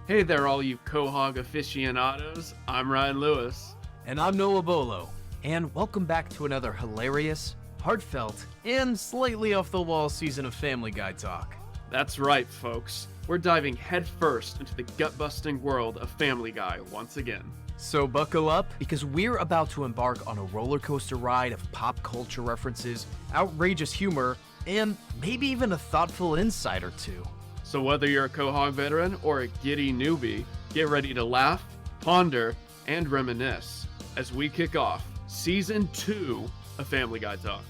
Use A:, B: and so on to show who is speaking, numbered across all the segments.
A: Hey there, all you Quahog aficionados. I'm Ryan Lewis.
B: And I'm Noah Bollow. And welcome back to another hilarious, heartfelt, and slightly off-the-wall season of Family Guy talk.
A: That's right, folks. We're diving headfirst into the gut-busting world of Family Guy once again.
B: So buckle up, because we're about to embark on a roller coaster ride of pop culture references, outrageous humor, and maybe even a thoughtful insight or two.
A: So whether you're a Quahog veteran or a giddy newbie, get ready to laugh, ponder, and reminisce as we kick off Season 2 of Family Guy Talk.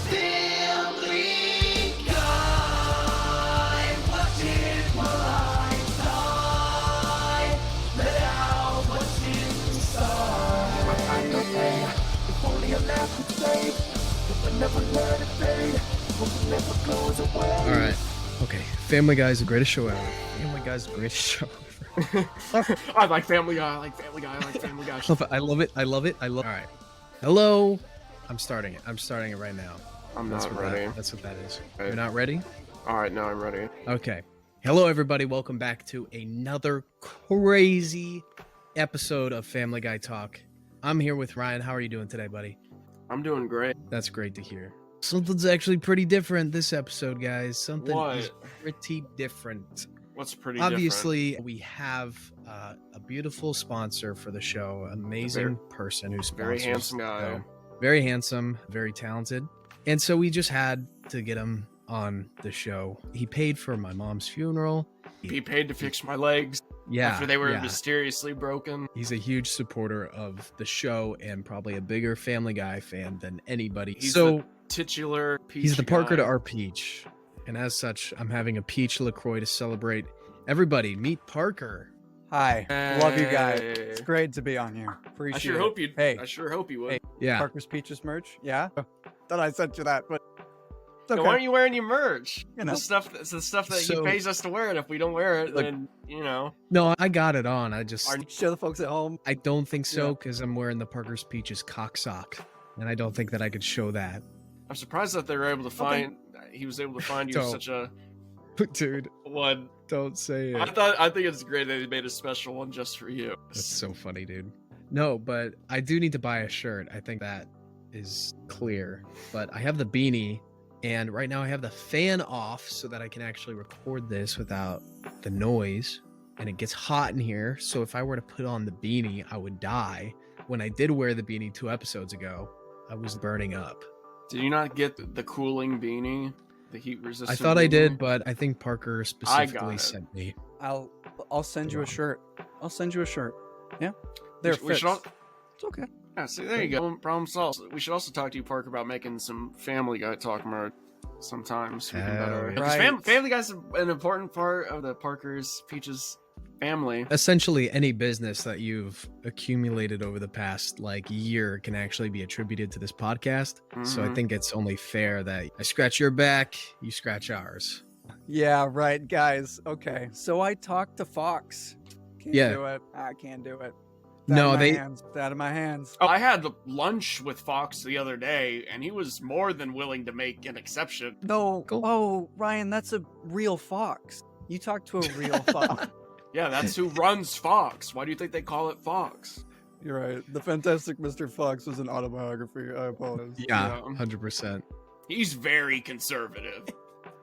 C: Family Guy, what did I die? Let out what's inside. If only a laugh could save, if I never let it fade, hope it never goes away.
D: All right. Okay. Family Guy is the greatest show ever. Family Guy is the greatest show ever.
A: I like Family Guy, I like Family Guy, I like Family Guy.
D: I love it. All right. Hello. I'm starting it right now.
A: That's not ready.
D: That's what that is.
A: Okay.
D: You're not ready?
A: All right, now I'm ready.
D: Okay. Hello, everybody. Welcome back to another crazy episode of Family Guy Talk. I'm here with Ryan. How are you doing today, buddy?
A: I'm doing great.
D: That's great to hear. Something's actually pretty different this episode, guys. Something is
A: What?
D: pretty different.
A: What's pretty
D: Obviously, we have a beautiful sponsor for the show, amazing person who
A: Very
D: sponsors.
A: handsome
D: the
A: guy.
D: show. Very handsome, very talented. And so we just had to get him on the show. He paid for my mom's funeral.
A: different? He paid to fix my legs
D: Yeah.
A: after they were
D: yeah.
A: mysteriously broken.
D: He's a huge supporter of the show and probably a bigger Family Guy fan than anybody.
A: He's
D: so
A: the titular peach
D: he's the Parker
A: guy.
D: to our Peach. And as such, I'm having a peach LaCroix to celebrate. Everybody, meet Parker.
E: Hi, love you guys.
A: Hey.
E: It's great to be on here. Appreciate
A: I sure
E: it.
A: hope you.
E: Hey,
A: I sure hope you would.
E: Hey.
D: Yeah.
E: Parker's Peaches merch. Yeah, thought I sent you that, but it's
A: So
E: okay.
A: why aren't you wearing your merch?
E: You know.
A: The stuff. It's the stuff that he
D: So-
A: pays us to wear it. If we don't wear it,
D: Look-
A: then you know.
D: No, I got it on. I just
E: Show the folks at home.
D: I don't think so
E: Yeah.
D: because I'm wearing the Parker's Peaches cock sock. And I don't think that I could show that.
A: I'm surprised that they were able to find. He was able to find you
D: Don't.
A: such a
D: Dude,
A: one.
D: don't say it.
A: I think it's great that they made a special one just for you.
D: That's so funny, dude. No, but I do need to buy a shirt. I think that is clear. But I have the beanie, and right now I have the fan off so that I can actually record this without the noise. And it gets hot in here, so if I were to put on the beanie, I would die. When I did wear the beanie 2 episodes ago, I was burning up.
A: Did you not get the cooling beanie? The heat resistant.
D: I thought I did,
A: beanie?
D: but I think Parker specifically
A: it.
D: sent me.
E: I'll send you a
D: Wow.
E: shirt. I'll send you a shirt. Yeah, there.
A: We should all,
E: It's okay.
A: yeah, see, there you go. Problem solved. We should also talk to you, Parker, about making some Family Guy Talk merch sometimes. We can
D: Hell
A: better.
D: yeah.
A: Because
E: Right.
A: Family Guy's an important part of the Parker's Peaches family.
D: Essentially, any business that you've accumulated over the past year can actually be attributed to this podcast. So I
A: Mhm.
D: think it's only fair that I scratch your back, you scratch ours.
E: Yeah, right, guys. Okay, so I talked to Fox. Can't
D: Yeah.
E: do it. I can't do it.
D: No, they-
E: It's out of my hands.
A: Oh, I had lunch with Fox the other day, and he was more than willing to make an exception.
E: No.
D: Cool.
E: Oh, Ryan, that's a real Fox. You talked to a real Fox.
A: Yeah, that's who runs Fox. Why do you think they call it Fox?
E: You're right. The Fantastic Mr. Fox was an autobiography. I apologize.
D: Yeah,
A: Yeah.
D: 100%.
A: He's very conservative.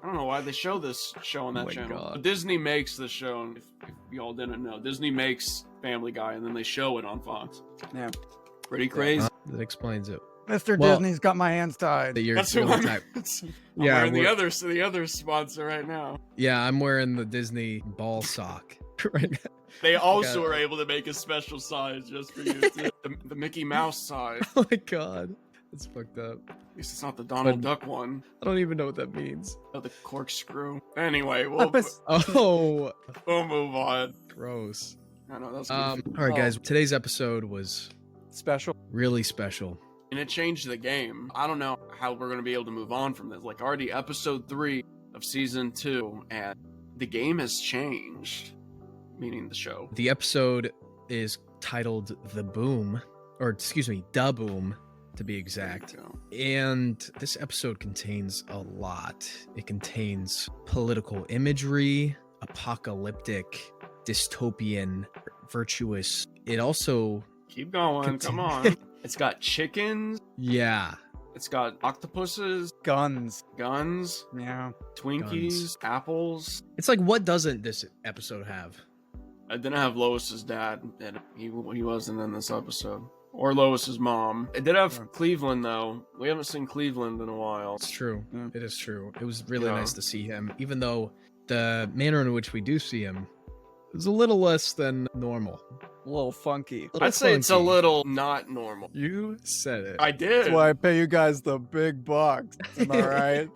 A: I don't know why they show this show on that
D: my
A: channel.
D: God.
A: But Disney makes the show, and if y'all didn't know, Disney makes Family Guy, and then they show it on Fox.
E: Yeah.
A: Pretty crazy.
D: That explains it.
E: Mr.
D: Well-
E: Disney's got my hands tied.
D: That you're
A: That's who
D: really
A: I'm,
D: type-
A: I'm
D: Yeah,
A: wearing the
D: we're-
A: other sponsor right now.
D: Yeah, I'm wearing the Disney ball sock right now.
A: They also
D: God.
A: were able to make a special size just for you, too. the Mickey Mouse size.
D: Oh my god. That's fucked up.
A: At least it's not the Donald
D: But-
A: Duck one.
D: I don't even know what that means.
A: Oh, the corkscrew. Anyway,
D: Oh,
A: we'll move on.
D: gross.
A: I know that's
D: All
A: goofy.
D: right, guys. Today's episode was
E: Special.
D: really special.
A: And it changed the game. I don't know how we're going to be able to move on from this. Like, already episode 3 of season 2, and the game has changed. Meaning the show.
D: The episode is titled The Boom, or excuse me, Da Boom, to be exact.
A: There you go.
D: And this episode contains a lot. It contains political imagery, apocalyptic dystopian, virtuous. It also,
A: Keep going. Come on. It's got chickens.
D: yeah,
A: It's got octopuses,
E: Guns.
A: guns,
E: Yeah.
A: Twinkies, apples.
D: it's like, what doesn't this episode have?
A: I didn't have Lois's dad, and he wasn't in this episode. Or Lois's mom. It did have Cleveland, though. We haven't seen Cleveland in a while.
D: It's true.
E: Yeah.
D: It is true. It was really
A: Yeah.
D: nice to see him, even though the manner in which we do see him is a little less than normal.
E: A little funky.
D: Little
A: I'd say it's a
D: funky.
A: little not normal.
D: You said it.
A: I did.
E: That's why I pay you guys the big bucks. Am I right?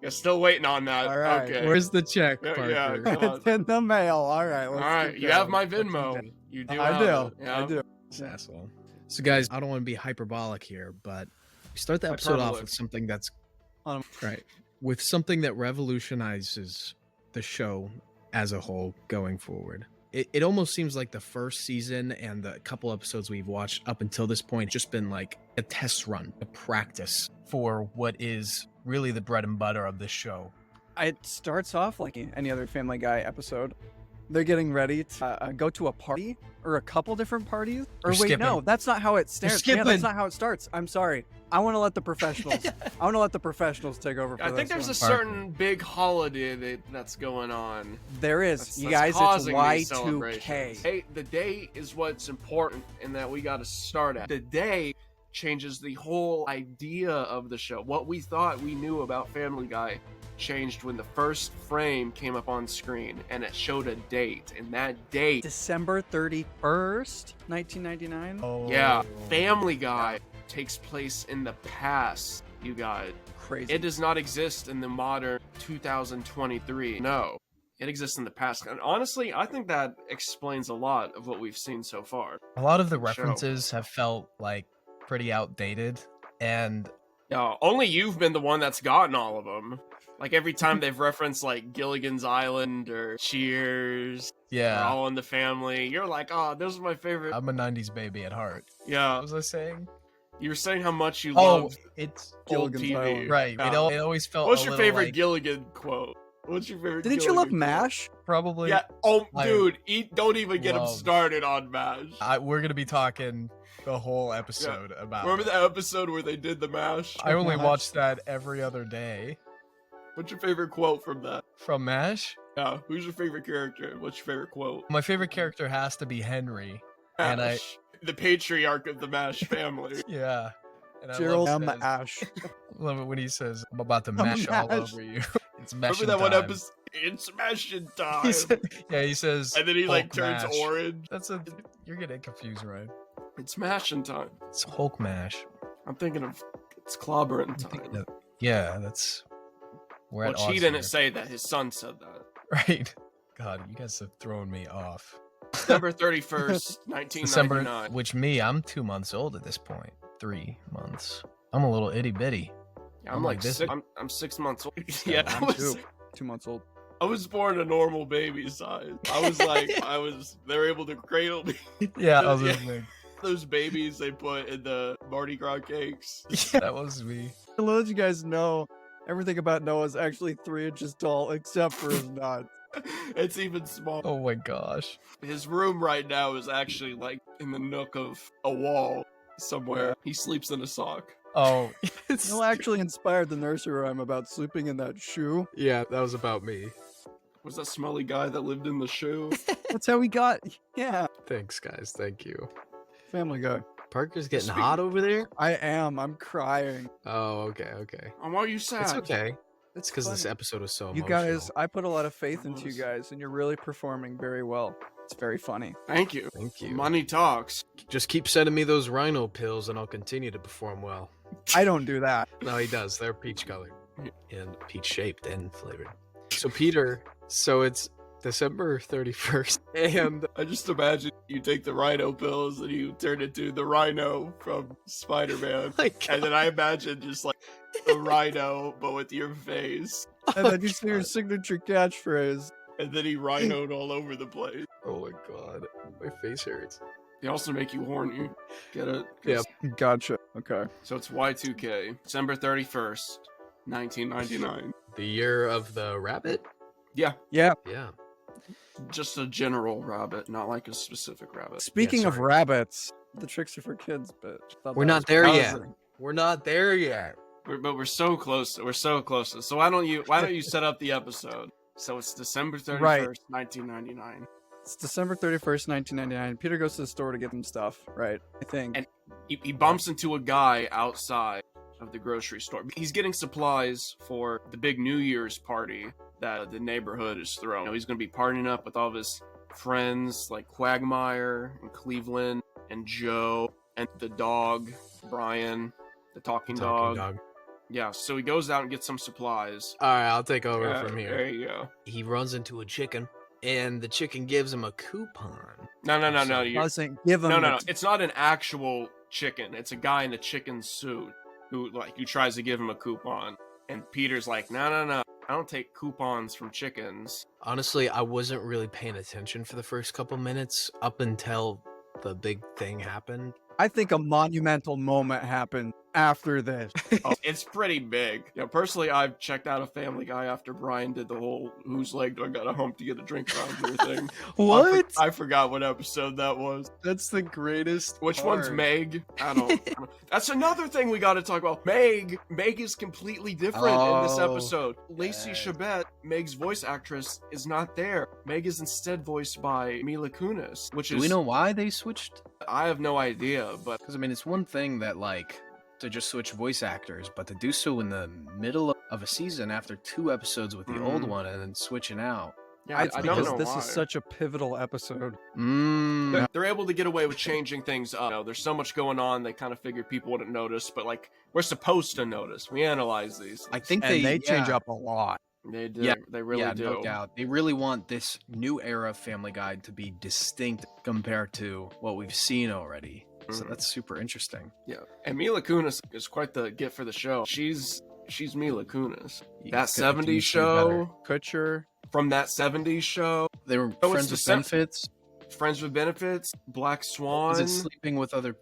A: You're still waiting on that.
E: All right.
A: Okay.
D: Where's the check,
A: Yeah,
D: Parker?
A: yeah, come on.
E: It's in the mail. All right.
A: All
E: Let's
A: right,
E: keep
A: you have
E: going.
A: my
E: Let's keep
A: Venmo.
E: going.
A: You do.
E: I
A: have
E: do.
A: it, yeah?
E: I do.
D: Asshole. So, guys, I don't want to be hyperbolic here, but we start the episode off
A: Hyperbolic.
D: with something that's
E: Um,
D: right, with something that revolutionizes the show as a whole going forward. It almost seems like the first season and the couple episodes we've watched up until this point just been like a test run, a practice for what is really the bread and butter of this show.
E: It starts off like any other Family Guy episode. They're getting ready to go to a party or a couple different parties. Or
D: You're
E: wait,
D: skipping.
E: no, that's not how it starts. Yeah,
D: skipping.
E: that's not how it starts. I'm sorry. I want to let the professionals. I want to let the professionals take over. For
A: I think
E: this
A: there's
E: one.
A: a certain big holiday that's going on.
E: There is.
A: That's,
E: You
A: that's
E: guys, it's
A: causing these celebrations.
E: Y2K.
A: Hey, the day is what's important and that we got to start at. The day changes the whole idea of the show. What we thought we knew about Family Guy changed when the first frame came up on screen and it showed a date, and that date,
E: December 31st, 1999.
B: Oh,
A: yeah, Family Guy takes place in the past, you guys.
E: Crazy.
A: It does not exist in the modern 2023. No, it exists in the past. And honestly, I think that explains a lot of what we've seen so far.
B: A lot of the
A: Show.
B: references have felt like pretty outdated, and
A: Yeah, only you've been the one that's gotten all of them. Like every time they've referenced like Gilligan's Island or Cheers, or
B: yeah,
A: All in the Family, you're like, oh, those are my favorite.
B: I'm a '90s baby at heart.
A: Yeah,
B: What was I saying?
A: you were saying how much you
B: Oh,
A: love
B: it's
A: old
E: Gilligan's
A: TV.
E: Island.
B: right.
A: Yeah.
B: It always felt.
A: What's
B: a
A: your
B: little
A: favorite
B: like,
A: Gilligan quote? What's your favorite?
E: Didn't you love
A: Gilligan quote?
E: MASH?
B: Probably.
A: Yeah. Oh,
B: Like,
A: dude, don't even get him
B: love.
A: started on MASH.
B: We're gonna be talking the whole episode about.
A: Remember
B: it.
A: the episode where they did the MASH?
B: I only
E: MASH?
B: watch that every other day.
A: What's your favorite quote from that?
B: From MASH.
A: Yeah, who's your favorite character? What's your favorite quote?
B: My favorite character has to be Henry. And I-
A: MASH. The patriarch of the MASH family.
B: Yeah. And I
E: Gerald
B: love,
E: M. Ash.
B: love it when he says, "I'm about to mash all
E: mash.
B: over you." It's mashing
A: Remember that one
B: time.
A: episode? It's mashing time.
B: He said, yeah, he says.
A: And then he like
B: Hulk
A: turns
B: mash.
A: orange.
B: You're getting confused, right?
A: It's mashing time.
B: It's Hulk mash.
A: I'm thinking of it's clobbering
B: I'm thinking
A: time.
B: of- yeah, that's. We're at
A: Which he
B: odds
A: didn't
B: here.
A: say that. His son said that.
B: Right. God, you guys have thrown me off.
A: December 31st,
B: December,
A: 1999.
B: which I'm 2 months old at this point. 3 months. I'm a little itty bitty.
A: Yeah, I'm
B: I'm
A: like
B: like this-
A: six, I'm 6 months old. Yeah,
E: I'm 2 months old.
A: I was born a normal baby size. I was like, they're able to cradle me.
B: Yeah, I was
A: Yeah.
B: listening.
A: Those babies they put in the Mardi Gras cakes.
B: Yeah, that was me.
E: To let you guys know, everything about Noah is actually 3 inches tall, except for his nuts.
A: It's even small.
B: Oh my gosh.
A: His room right now is actually like in the nook of a wall somewhere. He sleeps in a sock.
B: Oh,
E: Noah actually inspired the nursery rhyme about sleeping in that shoe.
D: Yeah, that was about me.
A: Was that smelly guy that lived in the shoe?
E: That's how we got. Yeah,
D: Thanks, guys. Thank you.
E: Family Guy.
D: Parker's getting
A: Speaking-
D: hot over there.
E: I am. I'm crying.
D: Oh, okay.
A: And why are you sad?
D: It's okay. It's because this
E: funny.
D: episode is so
E: You
D: emotional.
E: guys, I put a lot of faith
A: It
E: into you
A: was.
E: guys, and you're really performing very well. It's very funny.
A: Thank you.
D: Thank you.
A: Money talks.
D: Just keep sending me those rhino pills, and I'll continue to perform well.
E: I don't do that.
D: No, he does. They're peach colored and peach shaped and flavored. So Peter, so it's December 31st, and
A: I just imagine you take the rhino pills and you turn into the rhino from Spider-Man.
D: like,
A: And then I imagine just like the rhino, but with your face.
E: And then you say your signature catchphrase.
A: And then he rhinoed all over the place.
D: oh my god, my face hurts.
A: They also make you horny. Get it?
D: Yeah.
E: Gotcha. Okay.
A: So it's Y2K, December 31st, 1999.
D: The year of the rabbit.
A: Yeah.
E: Yeah.
D: Yeah.
A: Just a general rabbit, not like a specific rabbit.
E: Speaking of
B: sorry.
E: rabbits, the tricks are for kids, bitch. Thought
B: We're
E: that
B: not
E: was
B: there yet.
E: buzzing.
B: We're not there yet.
A: But we're so close. We're so close. So why don't you set up the episode? So it's December 31st,
E: Right.
A: 1999.
E: It's December 31st, 1999. Peter goes to the store to get some stuff, right? I think.
A: And he bumps into a guy outside of the grocery store. He's getting supplies for the big New Year's party that the neighborhood is throwing. You know, he's going to be partying up with all of his friends like Quagmire and Cleveland and Joe and the dog, Brian, the talking dog. Yeah, so he goes out and gets some supplies.
B: All right, I'll take over
A: Yeah,
B: from here.
A: There you go.
B: He runs into a chicken, and the chicken gives him a coupon.
A: No.
E: Doesn't give him.
A: No. It's not an actual chicken. It's a guy in a chicken suit who tries to give him a coupon. And Peter's like, no. I don't take coupons from chickens.
B: Honestly, I wasn't really paying attention for the first couple minutes up until the big thing happened.
E: I think a monumental moment happened after this.
A: Oh, it's pretty big. Yeah, personally, I've checked out a Family Guy after Brian did the whole "whose leg do I gotta hump to get a drink around here" thing.
B: What?
A: I forgot what episode that was.
B: That's the greatest.
A: Which one's Meg? I don't. That's another thing we got to talk about. Meg is completely different in this
B: Oh,
A: episode. Lacey Chabet, Meg's voice actress, is not there. Meg is instead voiced by Mila Kunis, which
D: Do
A: is.
D: we know why they switched?
A: I have no idea, but
D: Because I mean, it's one thing that like to just switch voice actors, but to do so in the middle of a season after 2 episodes with the old
A: Mhm.
D: one and then switching out.
A: yeah, I don't
E: because
A: know
E: this
A: why.
E: is such a pivotal episode.
A: They're able to get away with changing things up. You know, there's so much going on, they kind of figure people wouldn't notice, but like we're supposed to notice. We analyze these.
D: I think
E: And they change
D: yeah.
E: up a lot.
A: They do.
D: Yeah,
A: They really do.
D: no doubt. They really want this new era of Family Guy to be distinct compared to what we've seen already. So
A: Mhm.
D: that's super interesting.
A: Yeah, and Mila Kunis is quite the gift for the show. She's Mila Kunis. That '70s show,
E: Kutcher.
A: from that '70s show,
D: They were
A: Oh, it's
D: friends
A: the
D: with
A: same-
D: benefits.
A: Friends with Benefits, Black Swan.
D: Was it sleeping with other?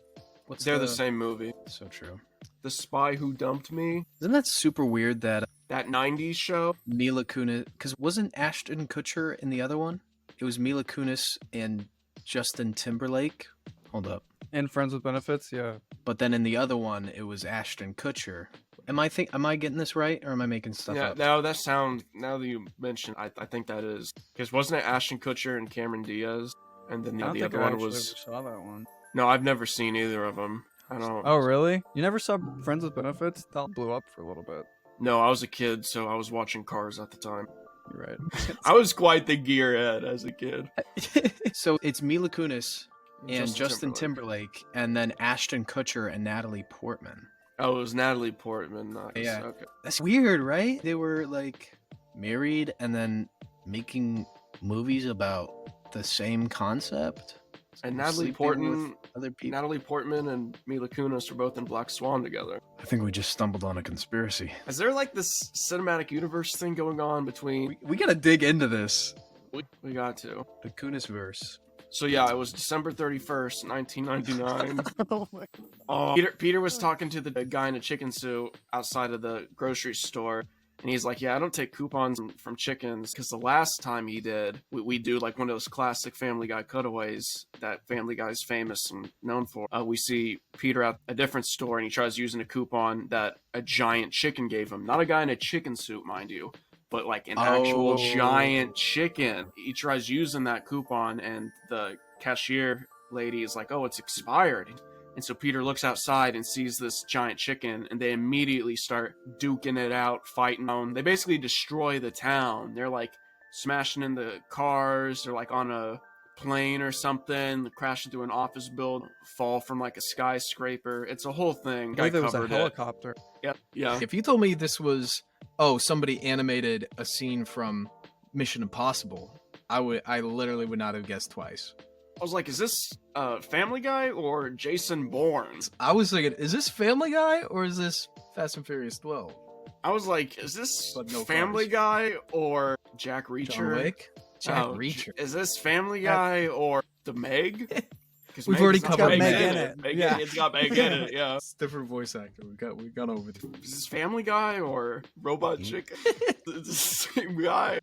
D: What's
A: They're the same movie.
D: So true.
A: The Spy Who Dumped Me.
D: Isn't that super weird that
A: That '90s show.
D: Mila Kunis? Because wasn't Ashton Kutcher in the other one? It was Mila Kunis and Justin Timberlake. Hold up.
E: And Friends with Benefits, yeah.
D: But then in the other one, it was Ashton Kutcher. Am I getting this right, or am I making stuff
A: Yeah,
D: up?
A: now that you mentioned, I think that is because wasn't it Ashton Kutcher and Cameron Diaz, and then
E: I don't
A: the
E: think
A: other
E: I
A: one
E: actually
A: was
E: saw that one.
A: no, I've never seen either of them. I don't.
E: Oh, really? You never saw Friends with Benefits? That blew up for a little bit.
A: No, I was a kid, so I was watching Cars at the time.
E: You're right.
A: I was quite the gearhead as a kid.
D: So it's Mila Kunis and Justin
A: Timberlake.
D: Timberlake, and then Ashton Kutcher and Natalie Portman.
A: Oh, it was Natalie Portman. Nice.
D: Yeah.
A: Okay.
D: That's weird, right? They were like married and then making movies about the same concept.
A: And Natalie
D: Sleeping
A: Portman,
D: with other people.
A: Natalie Portman and Mila Kunis were both in Black Swan together.
D: I think we just stumbled on a conspiracy.
A: Is there like this cinematic universe thing going on between?
D: We gotta dig into this.
A: We got to.
D: The Kunis verse.
A: So yeah, it was December 31st, 1999.
E: Oh my.
A: Peter was talking to the guy in a chicken suit outside of the grocery store, and he's like, "Yeah, I don't take coupons from chickens because the last time he did, we do like one of those classic Family Guy cutaways that Family Guy's famous and known for. We see Peter at a different store, and he tries using a coupon that a giant chicken gave him. Not a guy in a chicken suit, mind you." But like an actual giant chicken. He tries using that coupon, and the cashier lady is like, "Oh, it's expired." And so Peter looks outside and sees this giant chicken, and they immediately start duking it out, fighting. They basically destroy the town. They're like smashing in the cars. They're like on a plane or something, crash into an office building, fall from like a skyscraper. It's a whole thing.
E: I believe it was a
A: covered it.
E: helicopter.
A: Yep. Yeah.
D: If you told me this was, somebody animated a scene from Mission Impossible, I literally would not have guessed twice.
A: I was like, is this Family Guy or Jason Bourne?
D: I was thinking, is this Family Guy or is this Fast and Furious 12?
A: I was like, is this
D: But no
A: Family
D: cars.
A: Guy or Jack Reacher?
D: John Wick? Jack
A: Oh,
D: Reacher.
A: Is this Family Guy or The Meg? Because
B: We've already
A: Meg's not
B: covered
A: Meg
E: Meg
A: in
E: in
A: it.
E: it.
A: Meg-
E: Yeah.
A: It's got Meg in it. Yeah.
D: It's a different voice actor. We've gone over this.
A: Is this Family Guy or Robot Chicken? It's the same guy.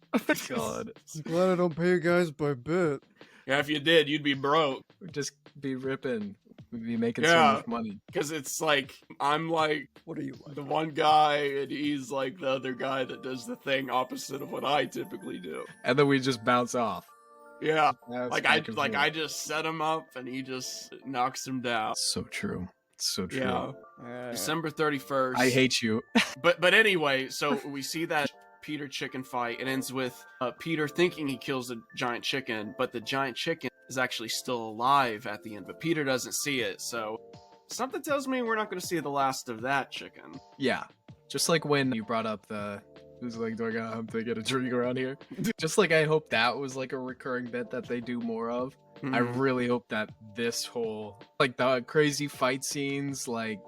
D: God.
E: I'm glad I don't pay you guys by bit.
A: Yeah, if you did, you'd be broke.
D: We'd just be ripping. We'd be making
A: Yeah.
D: so much money.
A: Because it's like, I'm like
E: What are you like?
A: the one guy, and he's like the other guy that does the thing opposite of what I typically do.
D: And then we just bounce off.
A: Yeah.
D: That's
A: Like
D: back and forth.
A: I just set him up, and he just knocks him down.
D: So true. So true.
A: Yeah. December 31st.
D: I hate you.
A: But anyway, so we see that Peter chicken fight. It ends with Peter thinking he kills the giant chicken, but the giant chicken is actually still alive at the end. But Peter doesn't see it, so something tells me we're not going to see the last of that chicken.
D: Yeah. Just like when you brought up the who's like, do I got have to get a drink around here? Just like I hope that was like a recurring bit that they do more of. I
A: Mhm.
D: really hope that this whole like the crazy fight scenes, like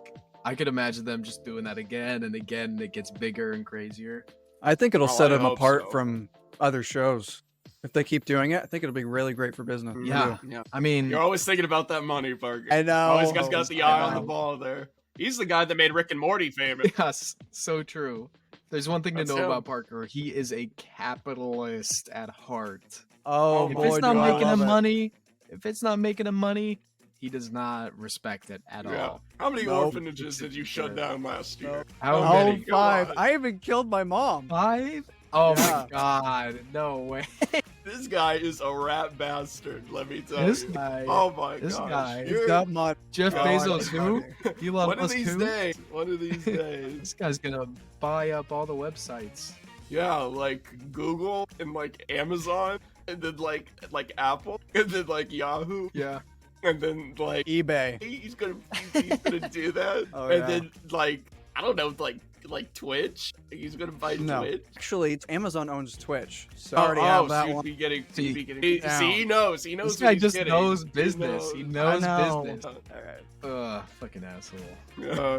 D: I could imagine them just doing that again and again, and it gets bigger and crazier.
E: I think it'll
A: Oh,
E: set
A: I
E: them
A: hope
E: apart
A: so.
E: from other shows. If they keep doing it, I think it'll be really great for business.
D: Yeah.
A: Yeah.
D: I mean,
A: You're always thinking about that money, Parker.
E: I know.
A: Always got the eye on the
D: know.
A: ball there. He's the guy that made Rick and Morty famous.
D: yes, so true. There's one thing
A: That's
D: to know
A: him.
D: about Parker. He is a capitalist at heart.
E: Oh,
A: If
D: If
E: boy,
D: it's not
E: do I
D: making
E: love
D: him
E: it.
D: money, if it's not making him money, he does not respect it at
A: Yeah.
D: all.
A: How many
E: Nope.
A: orphanages did you shut down last year?
D: How
A: Oh,
E: Oh,
D: many?
A: Come
E: 5.
A: on.
E: I even killed my mom.
D: 5? Oh
E: Yeah.
D: my god, no way.
A: This guy is a rat bastard, let me tell
D: This
A: you.
D: guy,
A: Oh my
D: this
A: gosh.
D: guy-
E: He's
A: You're-
E: got my.
D: Jeff
A: God,
D: Bezos, who? Elon
A: One of
D: Musk,
A: these
D: who?
A: days. One of these days.
D: This guy's gonna buy up all the websites.
A: Yeah, like Google and like Amazon, and then like Apple, and then like Yahoo,
D: Yeah.
A: and then like
E: eBay.
A: he's gonna do that,
E: Oh,
A: and
E: yeah.
A: then like I don't know, like Twitch. He's gonna buy
E: No.
A: Twitch.
E: Actually, Amazon owns Twitch, so I already have that
A: so
E: one.
A: he'd be getting,
D: See,
A: he'd be getting. See, he knows. He knows.
D: This
A: what
D: guy
A: he's
D: just
A: getting.
D: knows business. He knows
E: I know.
D: business.
E: All right.
D: Ugh, fucking asshole.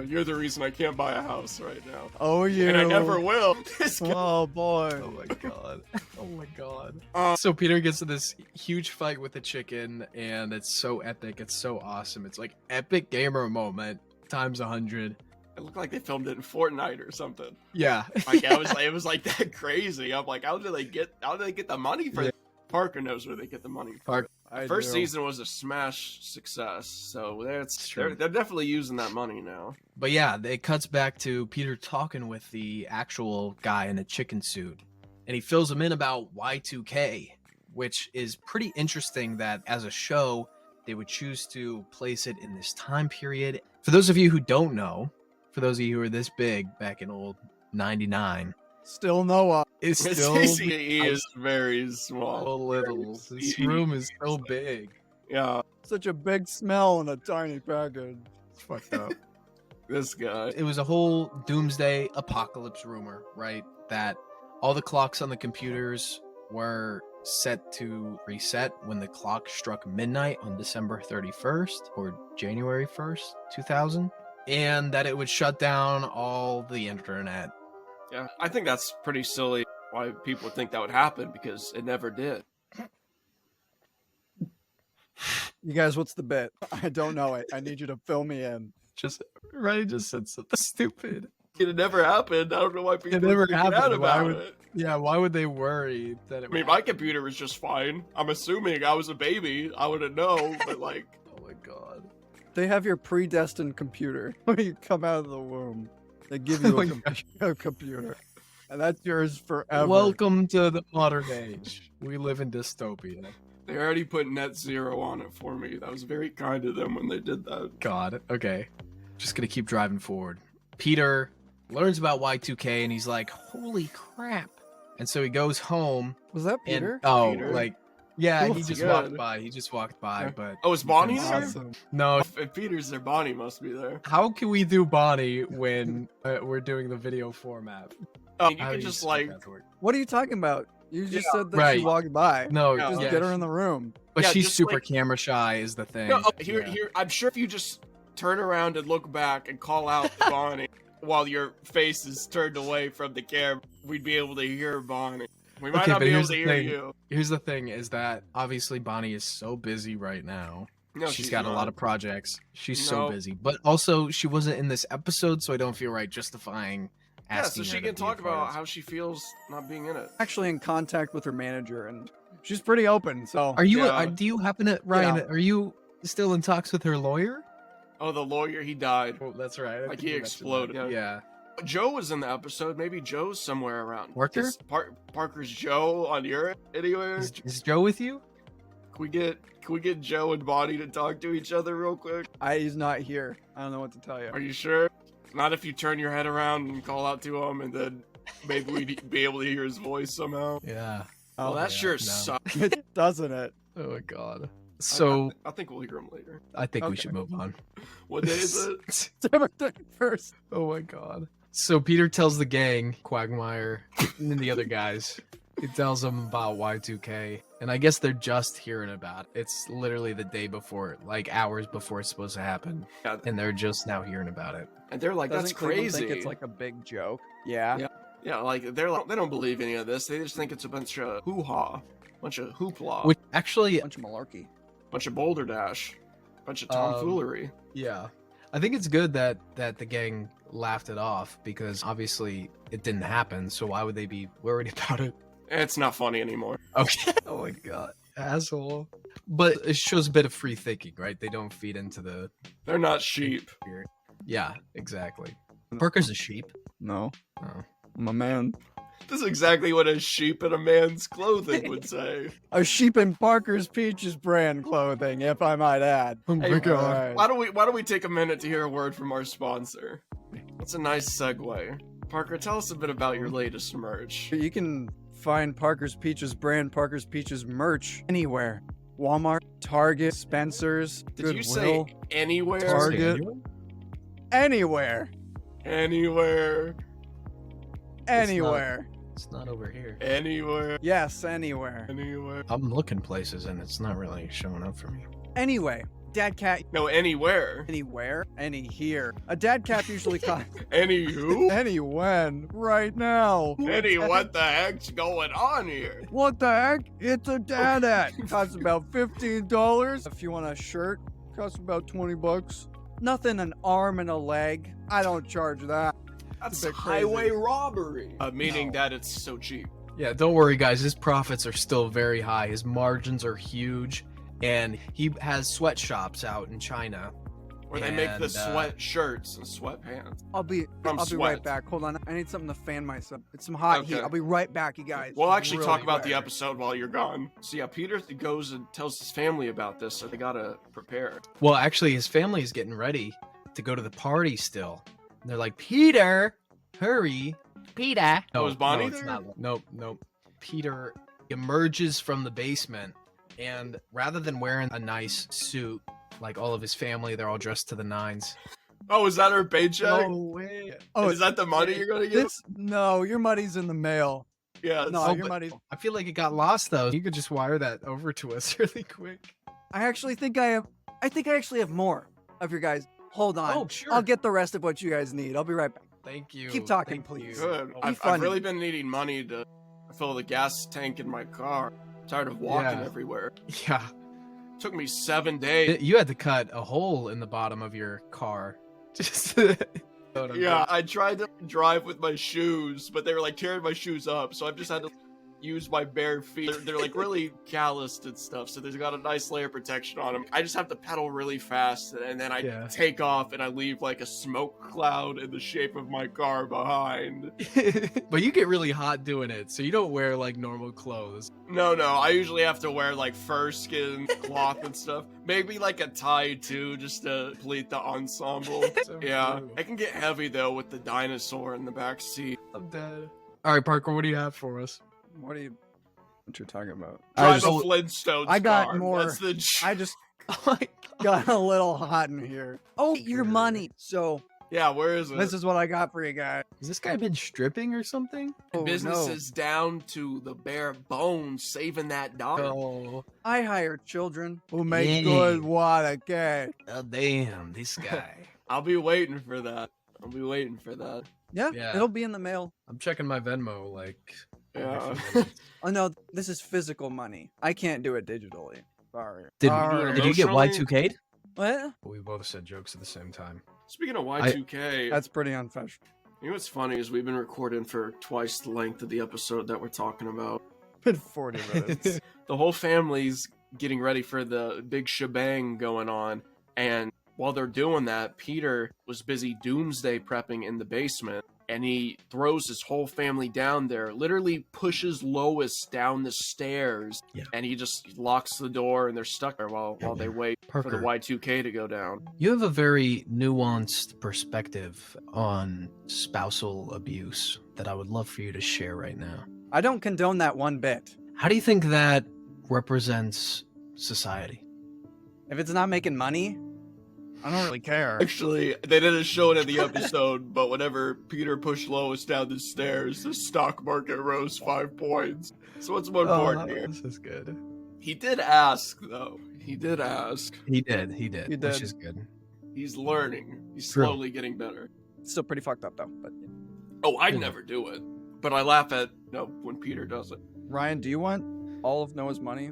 A: You're the reason I can't buy a house right now,
E: Oh, you.
A: and I never will. This guy.
E: Oh boy.
D: Oh my god. Oh my god.
A: Uh,
D: So Peter gets to this huge fight with the chicken, and it's so epic. It's so awesome. It's like epic gamer moment times 100.
A: It looked like they filmed it in Fortnite or something.
D: Yeah.
A: Like it was like that crazy. I'm like, how do they get the money for?
D: Yeah.
A: Parker knows where they get the money.
D: Parker.
E: I
A: First
E: do.
A: season was a smash success, so
D: It's true.
A: they're definitely using that money now.
D: But yeah, it cuts back to Peter talking with the actual guy in a chicken suit, and he fills him in about Y2K, which is pretty interesting that as a show, they would choose to place it in this time period. For those of you who don't know, for those of you who are this big back in old 99,
E: Still Noah.
D: it's
A: His
D: still
A: CCE is very small.
D: so little. This room is so big.
A: Yeah,
E: Such a big smell in a tiny package.
D: It's fucked up.
A: this guy.
D: It was a whole doomsday apocalypse rumor, right? That all the clocks on the computers were set to reset when the clock struck midnight on December 31st or January 1st, 2000, and that it would shut down all the internet.
A: Yeah, I think that's pretty silly. Why people would think that would happen because it never did.
E: You guys, what's the bit? I don't know it. I need you to fill me in.
D: Just right, just said something stupid.
A: It never happened. I don't know why people
D: It never
A: freak out
D: happened. Why
A: about
D: would-
A: it.
D: Yeah, why would they worry that it?
A: I mean, my computer was just fine. I'm assuming I was a baby. I wouldn't know, but like,
D: Oh my god.
E: They have your predestined computer when you come out of the womb. They give you
D: Oh
E: a,
D: my
E: a computer, and that's yours forever.
D: Welcome to the modern age. We live in dystopia.
A: they already put net zero on it for me. That was very kind of them when they did that.
D: God. Okay. Just gonna keep driving forward. Peter learns about Y2K and he's like, holy crap. And so he goes home
E: Was that
D: and
E: Peter?
A: Peter?
D: like yeah,
A: Cool.
D: he just
A: Good.
D: walked by. He just walked by,
A: Okay.
D: but
A: Oh, is Bonnie there?
E: Awesome.
D: no.
A: If Peter's there, Bonnie must be there.
D: How can we do Bonnie when we're doing the video format?
A: Oh, you
D: How
A: can
D: do
A: just
D: expect
A: like,
D: that to work?
E: What are you talking about? You just said that
D: right.
E: she walked by.
D: No,
A: Yeah,
E: Just
D: yeah,
E: get her in the room.
D: but
A: Yeah,
D: she's
A: just
D: super
A: like-
D: camera shy is the thing.
A: no, oh,
D: Yeah.
A: here. I'm sure if you just turn around and look back and call out Bonnie while your face is turned away from the camera, we'd be able to hear Bonnie. We might
D: Okay,
A: not
D: but
A: be able
D: here's
A: to
D: the
A: hear
D: thing.
A: you.
D: Here's the thing is that obviously Bonnie is so busy right now
A: No,
D: she's got a lot
A: not.
D: of projects. She's so
A: No.
D: busy. But also, she wasn't in this episode, so I don't feel right justifying
A: Yeah,
D: asking
A: so
D: her
A: she
D: to
A: can
D: be a
A: talk
D: part
A: about
D: of-
A: how she feels not being in it.
E: Actually in contact with her manager, and she's pretty open. So
D: Are you?
A: Yeah.
D: Do you happen to Ryan?
E: Yeah.
D: Are you still in talks with her lawyer?
A: Oh, the lawyer, he died.
D: Oh, that's right.
A: Like, he exploded.
D: Yeah.
A: Joe was in the episode. Maybe Joe's somewhere around.
D: Parker?
A: Is Parker's Joe on your anywhere?
D: Is Joe with you?
A: Can we get Joe and Bonnie to talk to each other real quick?
E: he's not here. I don't know what to tell you.
A: Are you sure? Not if you turn your head around and call out to him, and then maybe we'd be able to hear his voice somehow.
D: Yeah.
A: Well, that
D: yeah,
A: sure
D: no.
A: sucks.
E: Doesn't it?
D: Oh my god. So
A: I think we'll hear him later.
D: I think we
E: Okay.
D: should move on.
A: What day is it?
E: September 31st.
D: Oh my god. So Peter tells the gang, Quagmire, and then the other guys. He tells them about Y2K, and I guess they're just hearing about it. It's literally the day before, like hours before it's supposed to happen,
A: Yeah,
D: and they're just now hearing about it.
A: and they're like, "That's
E: Doesn't Cleveland
A: crazy."
E: think it's like a big joke? Yeah.
A: Yeah. Yeah, like they don't believe any of this. They just think it's a bunch of hoo-ha, bunch of hoopla,
D: Which actually,
E: Bunch of malarkey.
A: bunch of boulder dash, bunch of
D: Um,
A: tomfoolery.
D: yeah, I think it's good that the gang laughed it off because obviously it didn't happen. So why would they be worried about it?
A: It's not funny anymore.
D: Okay. Oh my god, asshole. But it shows a bit of free thinking, right? They don't feed into the
A: They're not sheep.
D: spirit. Yeah, exactly. Parker's a sheep.
E: No.
D: Oh.
E: I'm a man.
A: This is exactly what a sheep in a man's clothing would say.
E: A sheep in Parker's Peaches brand clothing, if I might add.
D: Oh
A: Hey,
E: God.
A: why don't we take a minute to hear a word from our sponsor? That's a nice segue. Parker, tell us a bit about your latest merch.
E: You can find Parker's Peaches brand, Parker's Peaches merch anywhere. Walmart, Target, Spencer's,
A: Did you say
E: Goodwill,
A: anywhere?
E: Target. Anywhere.
A: Anywhere.
E: Anywhere.
D: It's not over here.
A: Anywhere.
E: Yes, anywhere.
A: Anywhere.
D: I'm looking places and it's not really showing up for me.
E: Anyway, dad cat
A: No, anywhere.
E: anywhere, any here. A dad cap usually costs
A: Anywho.
E: any when, right now.
A: Any, what the heck's going on here?
E: What the heck? It's a dad hat. Costs about $15. If you want a shirt, costs about $20. Nothing an arm and a leg. I don't charge that.
A: That's
E: a bit crazy.
A: highway robbery. Meaning
E: No.
A: that it's so cheap.
D: Yeah, don't worry, guys. His profits are still very high. His margins are huge, and he has sweatshops out in China.
A: Where they make the
D: And,
A: sweat shirts and sweatpants.
E: I'll be
A: From
E: right
A: sweat.
E: back. Hold on. I need something to fan myself. It's some hot heat.
A: Okay.
E: I'll be right back, you guys.
A: We'll actually
E: Really
A: talk about the
E: quick.
A: episode while you're gone. So yeah, Peter goes and tells his family about this, so they gotta prepare.
D: Well, actually, his family is getting ready to go to the party still. And they're like, Peter, hurry. Peter.
A: Oh, is Bonnie
D: it's
A: there?
D: not. Nope. Peter emerges from the basement, and rather than wearing a nice suit, like all of his family, they're all dressed to the nines.
A: Oh, is that her paycheck?
D: No way.
E: Oh,
A: Is that the money you're gonna get?
E: No, your money's in the mail.
A: Yeah.
E: No,
D: Oh,
E: your
D: but-
E: money's.
D: I feel like it got lost though. You could just wire that over to us really quick.
E: I actually think I have. I think I actually have more of your guys. Hold on.
D: Oh, sure.
E: I'll get the rest of what you guys need. I'll be right back.
D: Thank you.
E: Keep talking,
D: Thank
E: please.
D: you.
A: Good.
D: Oh,
A: I've
E: funny.
A: really been needing money to fill the gas tank in my car. Tired of walking
D: Yeah.
A: everywhere.
D: Yeah.
A: Took me 7 days.
D: You had to cut a hole in the bottom of your car. Just
A: Yeah, I tried to drive with my shoes, but they were like tearing my shoes up, so I've just had to use my bare feet. They're like really calloused and stuff, so there's got a nice layer of protection on them. I just have to pedal really fast, and then I
D: Yeah.
A: take off and I leave like a smoke cloud in the shape of my car behind.
D: But you get really hot doing it, so you don't wear like normal clothes.
A: No, I usually have to wear like fur skin cloth and stuff. Maybe like a tie too, just to complete the ensemble.
D: So
A: Yeah,
D: brutal.
A: it can get heavy though with the dinosaur in the back seat.
D: I'm dead. All right, Parker, what do you have for us?
E: What are you? What you're talking about?
A: Drive
E: I
A: a
E: just,
A: Flintstones
E: I got
A: car.
E: more.
A: That's the
E: I just
D: Oh my
E: got a little hot in here. Oh, your money. So
A: yeah. Where is it?
E: this is what I got for you guys.
D: Has this guy been stripping or something?
E: Oh,
A: Business
E: no.
A: is down to the bare bones, saving that dollar.
D: Oh,
E: I hire children who make
D: Yeah.
E: good water cash.
D: oh damn, this guy.
A: I'll be waiting for that. I'll be waiting for that.
E: Yeah,
D: Yeah.
E: it'll be in the mail.
D: I'm checking my Venmo like every
A: Yeah.
D: few minutes.
E: Oh no, this is physical money. I can't do it digitally. Sorry.
B: Did,
E: Sorry.
B: did you get
A: Emotionally?
B: Y2K'd?
E: What?
D: We both said jokes at the same time.
A: Speaking of Y2K,
E: That's pretty unfashionable.
A: you know what's funny is we've been recording for twice the length of the episode that we're talking about.
E: Been 40 minutes.
A: The whole family's getting ready for the big shebang going on, and while they're doing that, Peter was busy doomsday prepping in the basement, and he throws his whole family down there, literally pushes Lois down the stairs,
B: Yeah.
A: and he just locks the door, and they're stuck there while they wait for the
B: Parker.
A: Y2K to go down.
B: You have a very nuanced perspective on spousal abuse that I would love for you to share right now.
E: I don't condone that one bit.
B: How do you think that represents society?
E: If it's not making money, I don't really care.
A: Actually, they didn't show it in the episode, but whenever Peter pushed Lois down the stairs, the stock market rose 5 points. So what's more important here?
B: This is good.
A: He did ask, though. He did ask.
B: He did,
E: He
B: which
E: did.
B: is good.
A: He's learning. He's
B: True.
A: slowly getting better.
E: Still pretty fucked up though. But
A: Oh, I'd
B: Yeah.
A: never do it. But I laugh at when Peter does it.
E: Ryan, do you want all of Noah's money?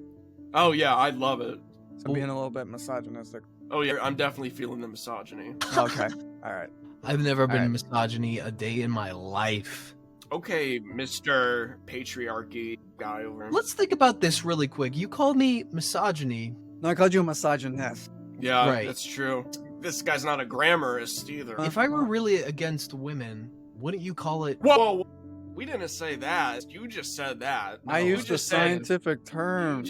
A: Oh yeah, I'd love it.
E: I'm being a little bit misogynistic.
A: Oh yeah, I'm definitely feeling the misogyny.
E: Okay. All right.
B: I've never been
E: Alright.
B: misogyny a day in my life.
A: Okay, Mr. Patriarchy guy over him.
B: Let's think about this really quick. You called me misogyny.
E: No, I called you a misogynist.
A: Yeah,
B: Right.
A: that's true. This guy's not a grammarist either.
B: If I were really against women, wouldn't you call it?
A: Whoa! We didn't say that. You just said that.
E: I
A: No,
E: used
A: you
E: a
A: just said-
E: scientific term.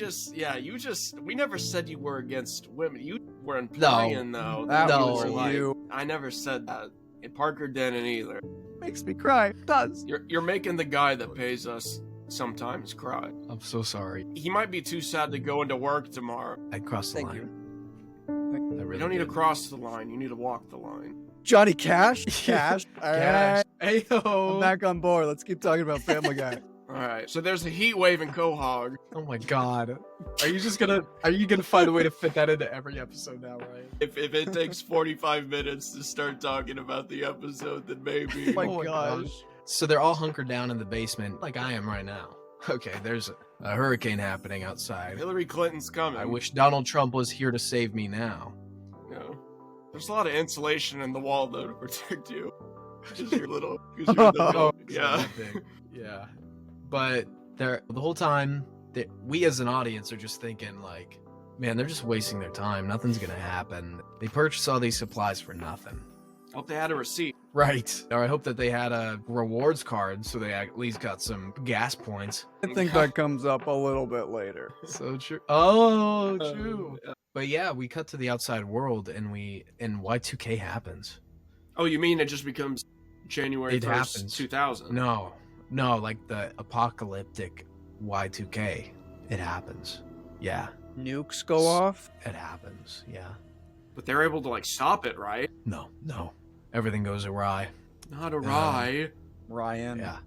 A: we never said you were against women. You were implying though.
E: That
A: you
B: No.
E: was
A: were like-
E: you.
A: I never said that. And Parker didn't either.
E: Makes me cry. It does.
A: You're making the guy that pays us sometimes cry.
B: I'm so sorry.
A: He might be too sad to go into work tomorrow.
B: I crossed the
E: Thank
B: line.
E: you.
B: I really
A: You don't need to
B: did.
A: cross the line. You need to walk the line.
E: Johnny Cash? Cash. All right. I'm
B: Ayo.
E: back on board. Let's keep talking about Family Guy.
A: All right. So there's a heat wave in Quahog.
B: Oh my god. Are you gonna find a way to fit that into every episode now, right?
A: If it takes 45 minutes to start talking about the episode, then maybe.
E: My
B: Oh my
E: gosh.
B: So they're all hunkered down in the basement, like I am right now. Okay, there's a hurricane happening outside.
A: Hillary Clinton's coming.
B: I wish Donald Trump was here to save me now.
A: You know, there's a lot of insulation in the wall though to protect you. Because you're little. 'Cause you're the yeah.
B: Yeah. But the whole time, we as an audience are just thinking like, man, they're just wasting their time. Nothing's gonna happen. They purchased all these supplies for nothing.
A: Hope they had a receipt.
B: Right. Or I hope that they had a rewards card so they at least got some gas points.
E: I think that comes up a little bit later.
B: So true. Oh,
A: Uh,
B: true.
A: yeah.
B: But yeah, we cut to the outside world and Y2K happens.
A: Oh, you mean it just becomes January
B: It
A: 1st,
B: happens.
A: 2000?
B: No, like the apocalyptic Y2K. It happens. Yeah,
E: Nukes go off.
B: it happens. Yeah.
A: But they're able to like stop it, right?
B: No. Everything goes awry.
A: Not awry.
E: Ryan.
B: Yeah.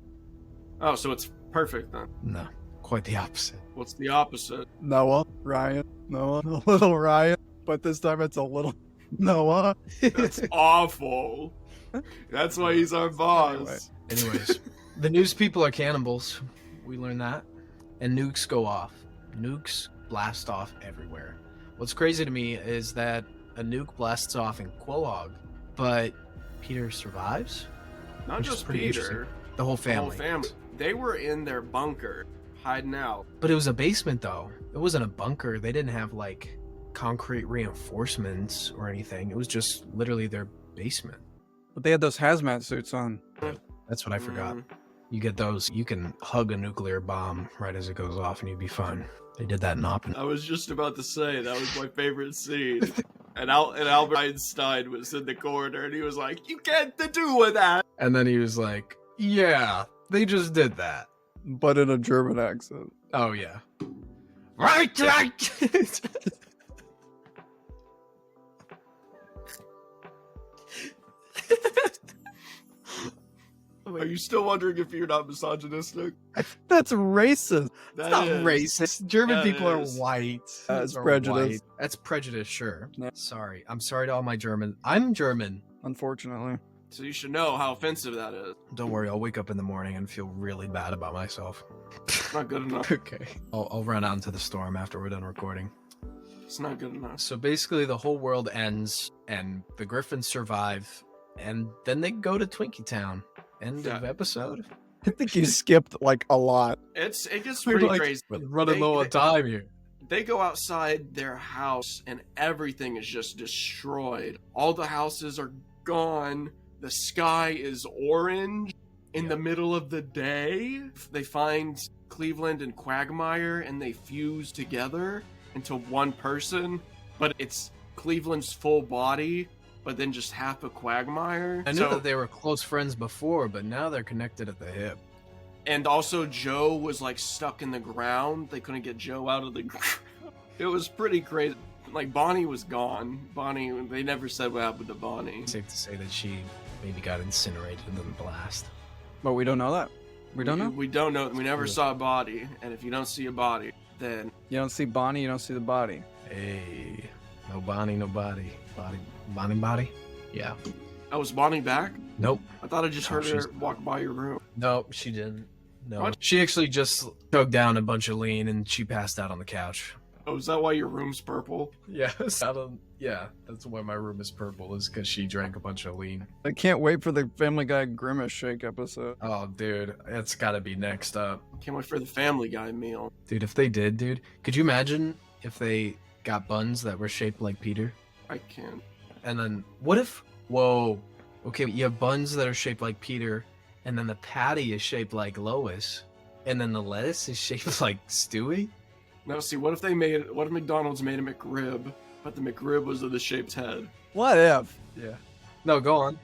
A: Oh, so it's perfect then.
B: No, quite the opposite.
A: What's the opposite?
E: Noah. Ryan. Noah. A little Ryan. But this time it's a little Noah.
A: That's awful. That's why he's our boss.
E: Anyway.
B: Anyways, the news people are cannibals. We learned that. And nukes go off. Nukes blast off everywhere. What's crazy to me is that a nuke blasts off in Quahog, but Peter survives?
A: Not
B: Which is
A: just
B: pretty
A: Peter.
B: interesting. The whole
A: The whole
B: family.
A: family. They were in their bunker, hiding out.
B: But it was a basement, though. It wasn't a bunker. They didn't have, like, concrete reinforcements or anything. It was just literally their basement.
E: But they had those hazmat suits on.
B: That's what I forgot.
A: Mm.
B: You get those, you can hug a nuclear bomb right as it goes off and you'd be fine. They did that in Oppenheimer.
A: I was just about to say that was my favorite scene. And Albert Einstein was in the corner and he was like, "You can't do with that."
B: And then he was like, yeah, they just did that.
E: But in a German accent.
B: Oh, yeah. Right.
A: Are you still wondering if you're not misogynistic?
E: That's racist.
A: That
B: Not
A: is.
B: racist. German
A: That
B: people
A: is.
B: are white.
E: That's
B: Are
E: prejudice.
B: white. That's prejudice, sure.
E: Yeah.
B: Sorry. I'm sorry to all my German. I'm German.
E: Unfortunately.
A: So you should know how offensive that is.
B: Don't worry, I'll wake up in the morning and feel really bad about myself.
A: Not good enough.
B: Okay. I'll run out into the storm after we're done recording.
A: It's not good enough.
B: So basically, the whole world ends, and the Griffins survive, and then they go to Twinkie Town. End of episode.
E: I think you skipped like a lot.
A: It gets
E: We're
A: pretty
E: like-
A: crazy.
B: We're running
A: They-
B: low on
A: they-
B: time here.
A: They go outside their house and everything is just destroyed. All the houses are gone. The sky is orange in the middle of the day. They find Cleveland and Quagmire and they fuse together into one person, but it's Cleveland's full body, but then just half a Quagmire.
B: I knew that they were close friends before, but now they're connected at the hip.
A: And also Joe was like stuck in the ground. They couldn't get Joe out of the ground. It was pretty crazy. Like Bonnie was gone. Bonnie, they never said what happened to Bonnie.
B: Safe to say that she maybe got incinerated in the blast.
E: But we don't know that. We don't know.
A: We don't know. We never
B: Yeah.
A: saw a body. And if you don't see a body, then
E: You don't see Bonnie, you don't see the body.
B: Hey, no Bonnie, no body. Bonnie? Yeah.
A: oh, was Bonnie back?
B: Nope.
A: I thought I just
B: No,
A: heard her
B: she's-
A: walk by your room.
B: Nope, she didn't. No.
A: What?
B: She actually just choked down a bunch of lean and she passed out on the couch.
A: Oh, is that why your room's purple?
B: Yes. Yeah, that's why my room is purple, is because she drank a bunch of lean.
E: I can't wait for the Family Guy Grimace Shake episode.
B: Oh, dude, that's gotta be next up.
A: Can't wait for the Family Guy meal.
B: Dude, if they did, dude, could you imagine if they got buns that were shaped like Peter?
A: I can't.
B: And then, what if, whoa, okay, you have buns that are shaped like Peter, and then the patty is shaped like Lois, and then the lettuce is shaped like Stewie?
A: Now, see, what if McDonald's made a McRib, but the McRib was of the shaped head?
E: What if?
B: Yeah. No, go on.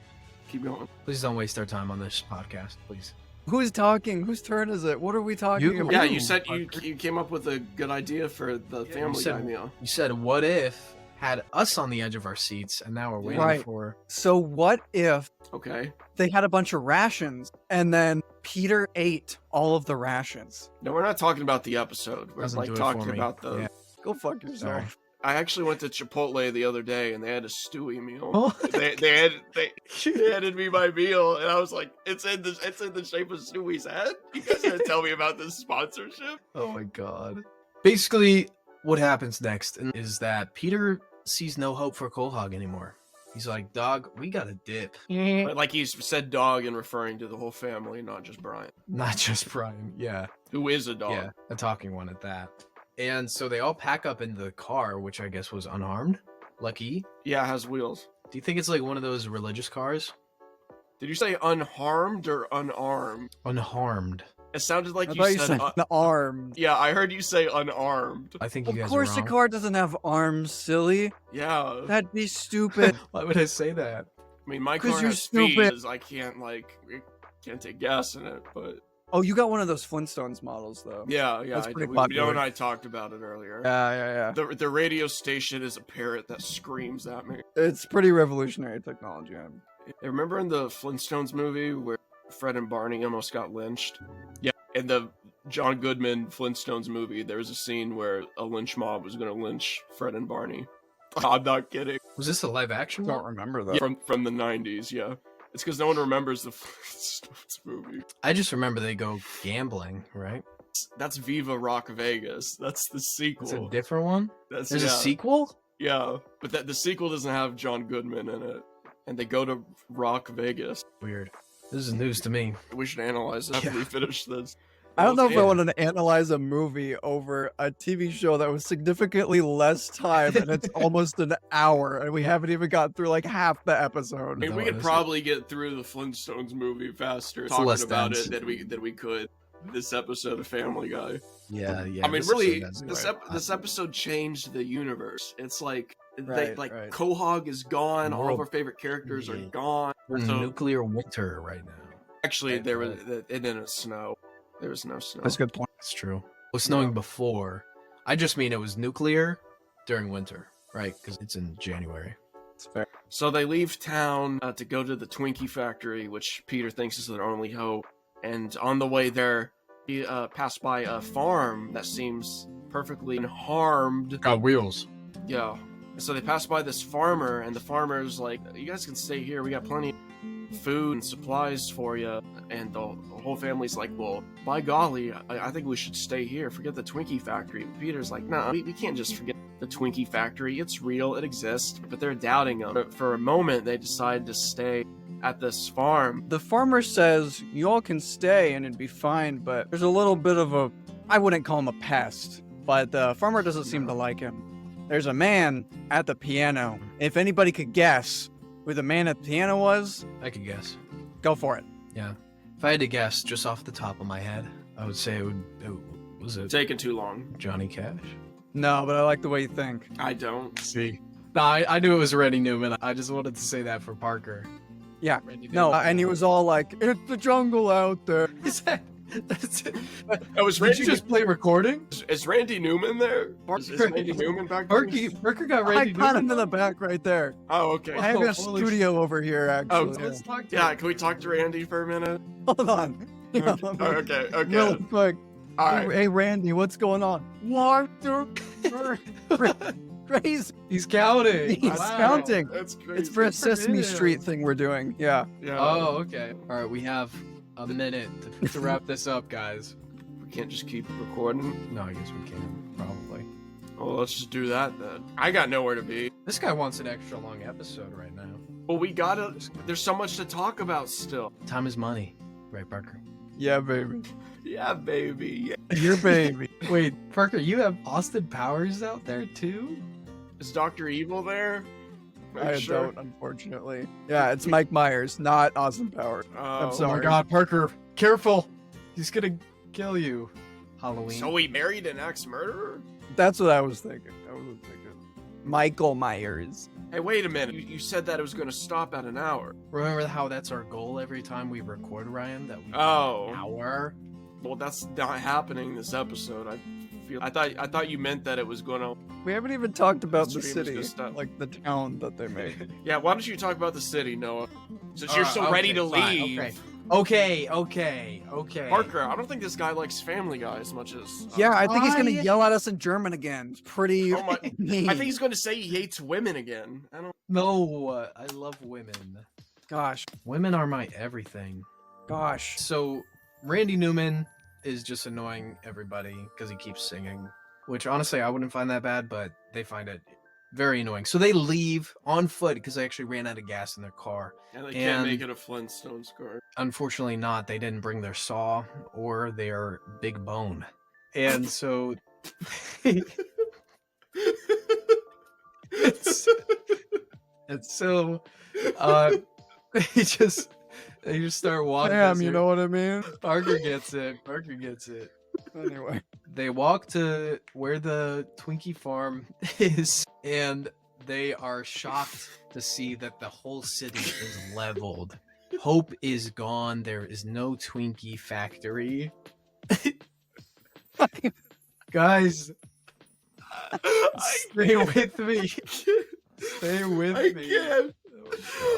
A: Keep going.
B: Please don't waste our time on this podcast, please.
E: Who's talking? Whose turn is it? What are we talking
B: You.
E: about?
A: Yeah,
B: Ooh,
A: you said
B: Parker.
A: you came up with a good idea for the
B: you
A: Family
B: said-
A: Guy meal.
B: You said, what if had us on the edge of our seats, and now we're waiting
E: Right.
B: for...
E: So what if
A: Okay.
E: they had a bunch of rations and then Peter ate all of the rations?
A: No, we're not talking about the episode. We're
B: Doesn't
A: like
B: do it for
A: talking
B: me.
A: about the.
B: Yeah.
E: Go fuck yourself.
B: Sorry.
A: I actually went to Chipotle the other day and they had a Stewie meal.
B: Oh.
A: They handed me my meal and I was like, it's in the shape of Stewie's head. You guys gonna tell me about this sponsorship?
B: Oh my god. Basically, what happens next is that Peter sees no hope for Quahog anymore. He's like, dog, we got to dip.
A: But like he said, dog, and referring to the whole family, not just Brian,
B: Not just Brian. Yeah.
A: who is a dog.
B: Yeah. A talking one at that. And so they all pack up into the car, which I guess was unharmed. Lucky.
A: Yeah, it has wheels.
B: Do you think it's like one of those religious cars?
A: Did you say unharmed or unarmed?
B: Unharmed.
A: It sounded like
E: I
A: you
E: thought you
A: said.
E: said armed.
A: Yeah, I heard you say unarmed.
B: I think you
E: Of
B: guys
E: course
B: are
E: the
B: wrong.
E: car doesn't have arms, silly.
A: Yeah,
E: That'd be stupid.
B: Why would I say that?
A: I mean my
E: 'Cause
A: car
E: you're
A: has feet.
E: stupid.
A: I can't take gas in it, but
E: Oh, you got one of those Flintstones models, though.
A: yeah,
E: That's
A: I
E: pretty
A: did.
E: popular.
A: Joe and I talked about it earlier.
E: Yeah.
A: The radio station is a parrot that screams at me.
E: It's pretty revolutionary technology.
A: Remember in the Flintstones movie where Fred and Barney almost got lynched? Yeah. In the John Goodman Flintstones movie, there was a scene where a lynch mob was going to lynch Fred and Barney. I'm not kidding.
B: Was this a live action
E: I
B: one?
E: don't remember that.
A: From the 90s, yeah. It's because no one remembers the Flintstones movie.
B: I just remember they go gambling, right?
A: That's Viva Rock Vegas. That's the sequel.
B: It's a different one?
A: That's,
B: There's
A: yeah,
B: a sequel?
A: Yeah, but the sequel doesn't have John Goodman in it. And they go to Rock Vegas.
B: Weird. This is news to me.
A: We should analyze it after
B: Yeah.
A: we finish this.
E: I don't know if I
A: Yeah.
E: want to analyze a movie over a TV show that was significantly less time and it's almost an hour and we haven't even got through like half the
A: I
E: episode.
A: mean,
B: No,
A: we could
B: honestly.
A: probably get through the Flintstones movie faster
B: It's
A: talking
B: less
A: about
B: dense.
A: it than we could this episode of Family Guy.
B: Yeah.
A: I mean, really, this
B: this
A: episode changed the universe. It's like
E: Right,
A: like
E: right.
A: Quahog is gone. All of
B: World-
A: our favorite characters are
B: Yeah.
A: gone.
B: We're in
A: So-
B: nuclear winter right now.
A: Actually,
B: Right,
A: there was
B: right.
A: it didn't snow. There was no snow.
E: That's a good point.
B: That's true. It was snowing before. I just mean it was nuclear during winter, right? Because it's in January.
E: It's fair.
A: So they leave town to go to the Twinkie factory, which Peter thinks is their only hope. And on the way there, he passed by a farm that seems perfectly unharmed.
B: Got wheels.
A: Yeah. And so they pass by this farmer, and the farmer's like, "You guys can stay here. We got plenty of food and supplies for you." And the whole family's like, "Well, by golly, I think we should stay here. Forget the Twinkie factory." Peter's like, "No, we can't just forget the Twinkie factory. It's real, it exists, but they're doubting him. But for a moment, they decide to stay at this farm.
E: The farmer says, you all can stay and it'd be fine, but there's a little bit of a, I wouldn't call him a pest, but the farmer doesn't seem to like him. There's a man at the piano. If anybody could guess who the man at the piano was,
B: I could guess.
E: go for it.
B: Yeah. If I had to guess just off the top of my head, I would say was it
A: Taking too long.
B: Johnny Cash?
E: No, but I like the way you think.
A: I don't.
B: See. No, I knew it was Randy Newman. I just wanted to say that for Parker.
E: Yeah.
B: Randy
E: No,
B: Newman.
E: and he was all like, it's the jungle out there.
B: That's it.
A: Oh, was
B: Did
A: Randy
B: you just play recording?
A: Is Randy Newman there? Is Randy Newman back there?
B: Parker got
E: I
B: Randy
E: got
B: Newman.
E: him in the back right there.
A: Oh, okay.
E: I have a
B: holy
E: studio over here, actually.
A: Oh,
B: Let's talk to
A: Yeah,
B: him.
A: can we talk to Randy for a minute?
E: Hold on. Yeah,
A: Okay, okay.
E: Real quick.
A: All right.
E: Hey, Randy, what's going on? Crazy.
B: He's counting.
E: He's
B: Wow.
E: counting.
A: That's crazy.
E: It's for a Sesame
B: him.
E: Street thing we're doing. Yeah.
A: Yeah.
B: Oh, okay. All right, we have a minute to wrap this up, guys.
A: We can't just keep recording.
B: No, I guess we can, probably.
A: Well, let's just do that then. I got nowhere to be.
B: This guy wants an extra long episode right now.
A: Well, we gotta. There's so much to talk about still.
B: Time is money. Right, Parker?
E: Yeah, baby.
A: Yeah, baby. Yeah.
E: Your baby.
B: Wait, Parker, you have Austin Powers out there too?
A: Is Dr. Evil there? Are you
E: I
A: sure?
E: don't, unfortunately. Yeah, it's Mike Myers, not Austin Powers.
A: Oh,
E: I'm
B: Oh my
E: sorry.
B: god, Parker, careful. He's gonna kill you. Halloween.
A: So he married an ex-murderer?
E: That's what I was thinking. Michael Myers.
A: Hey, wait a minute. You said that it was going to stop at an hour.
B: Remember how that's our goal every time we record, Ryan? That we
A: Oh.
B: an hour?
A: Well, that's not happening this episode. I thought you meant that it was going to.
E: We haven't even talked about the
A: Stream is
E: city,
A: gonna stop.
E: like the town that they made.
A: Yeah, why don't you talk about the city, Noah? Since you're so ready to
B: fine,
A: leave.
B: Okay.
A: Parker, I don't think this guy likes Family Guy as much as.
E: Yeah, I think he's gonna
B: Why?
E: yell at us in German again. It's pretty
A: Oh my-
E: mean.
A: I think he's going to say he hates women again. I don't.
B: No, I love women.
E: Gosh,
B: Women are my everything.
E: gosh.
B: So, Randy Newman is just annoying everybody because he keeps singing, which honestly I wouldn't find that bad, but they find it very annoying. So they leave on foot because they actually ran out of gas in their car.
A: And they can't
B: And-
A: make it a Flintstones car.
B: Unfortunately not. They didn't bring their saw or their big bone. And so it's so they just start walking.
E: Damn, you know what I mean?
B: Parker gets it.
E: Anyway.
B: They walk to where the Twinkie farm is, and they are shocked to see that the whole city is leveled. Hope is gone. There is no Twinkie factory. Guys, stay with me. Stay with
A: I
B: me.
A: can't.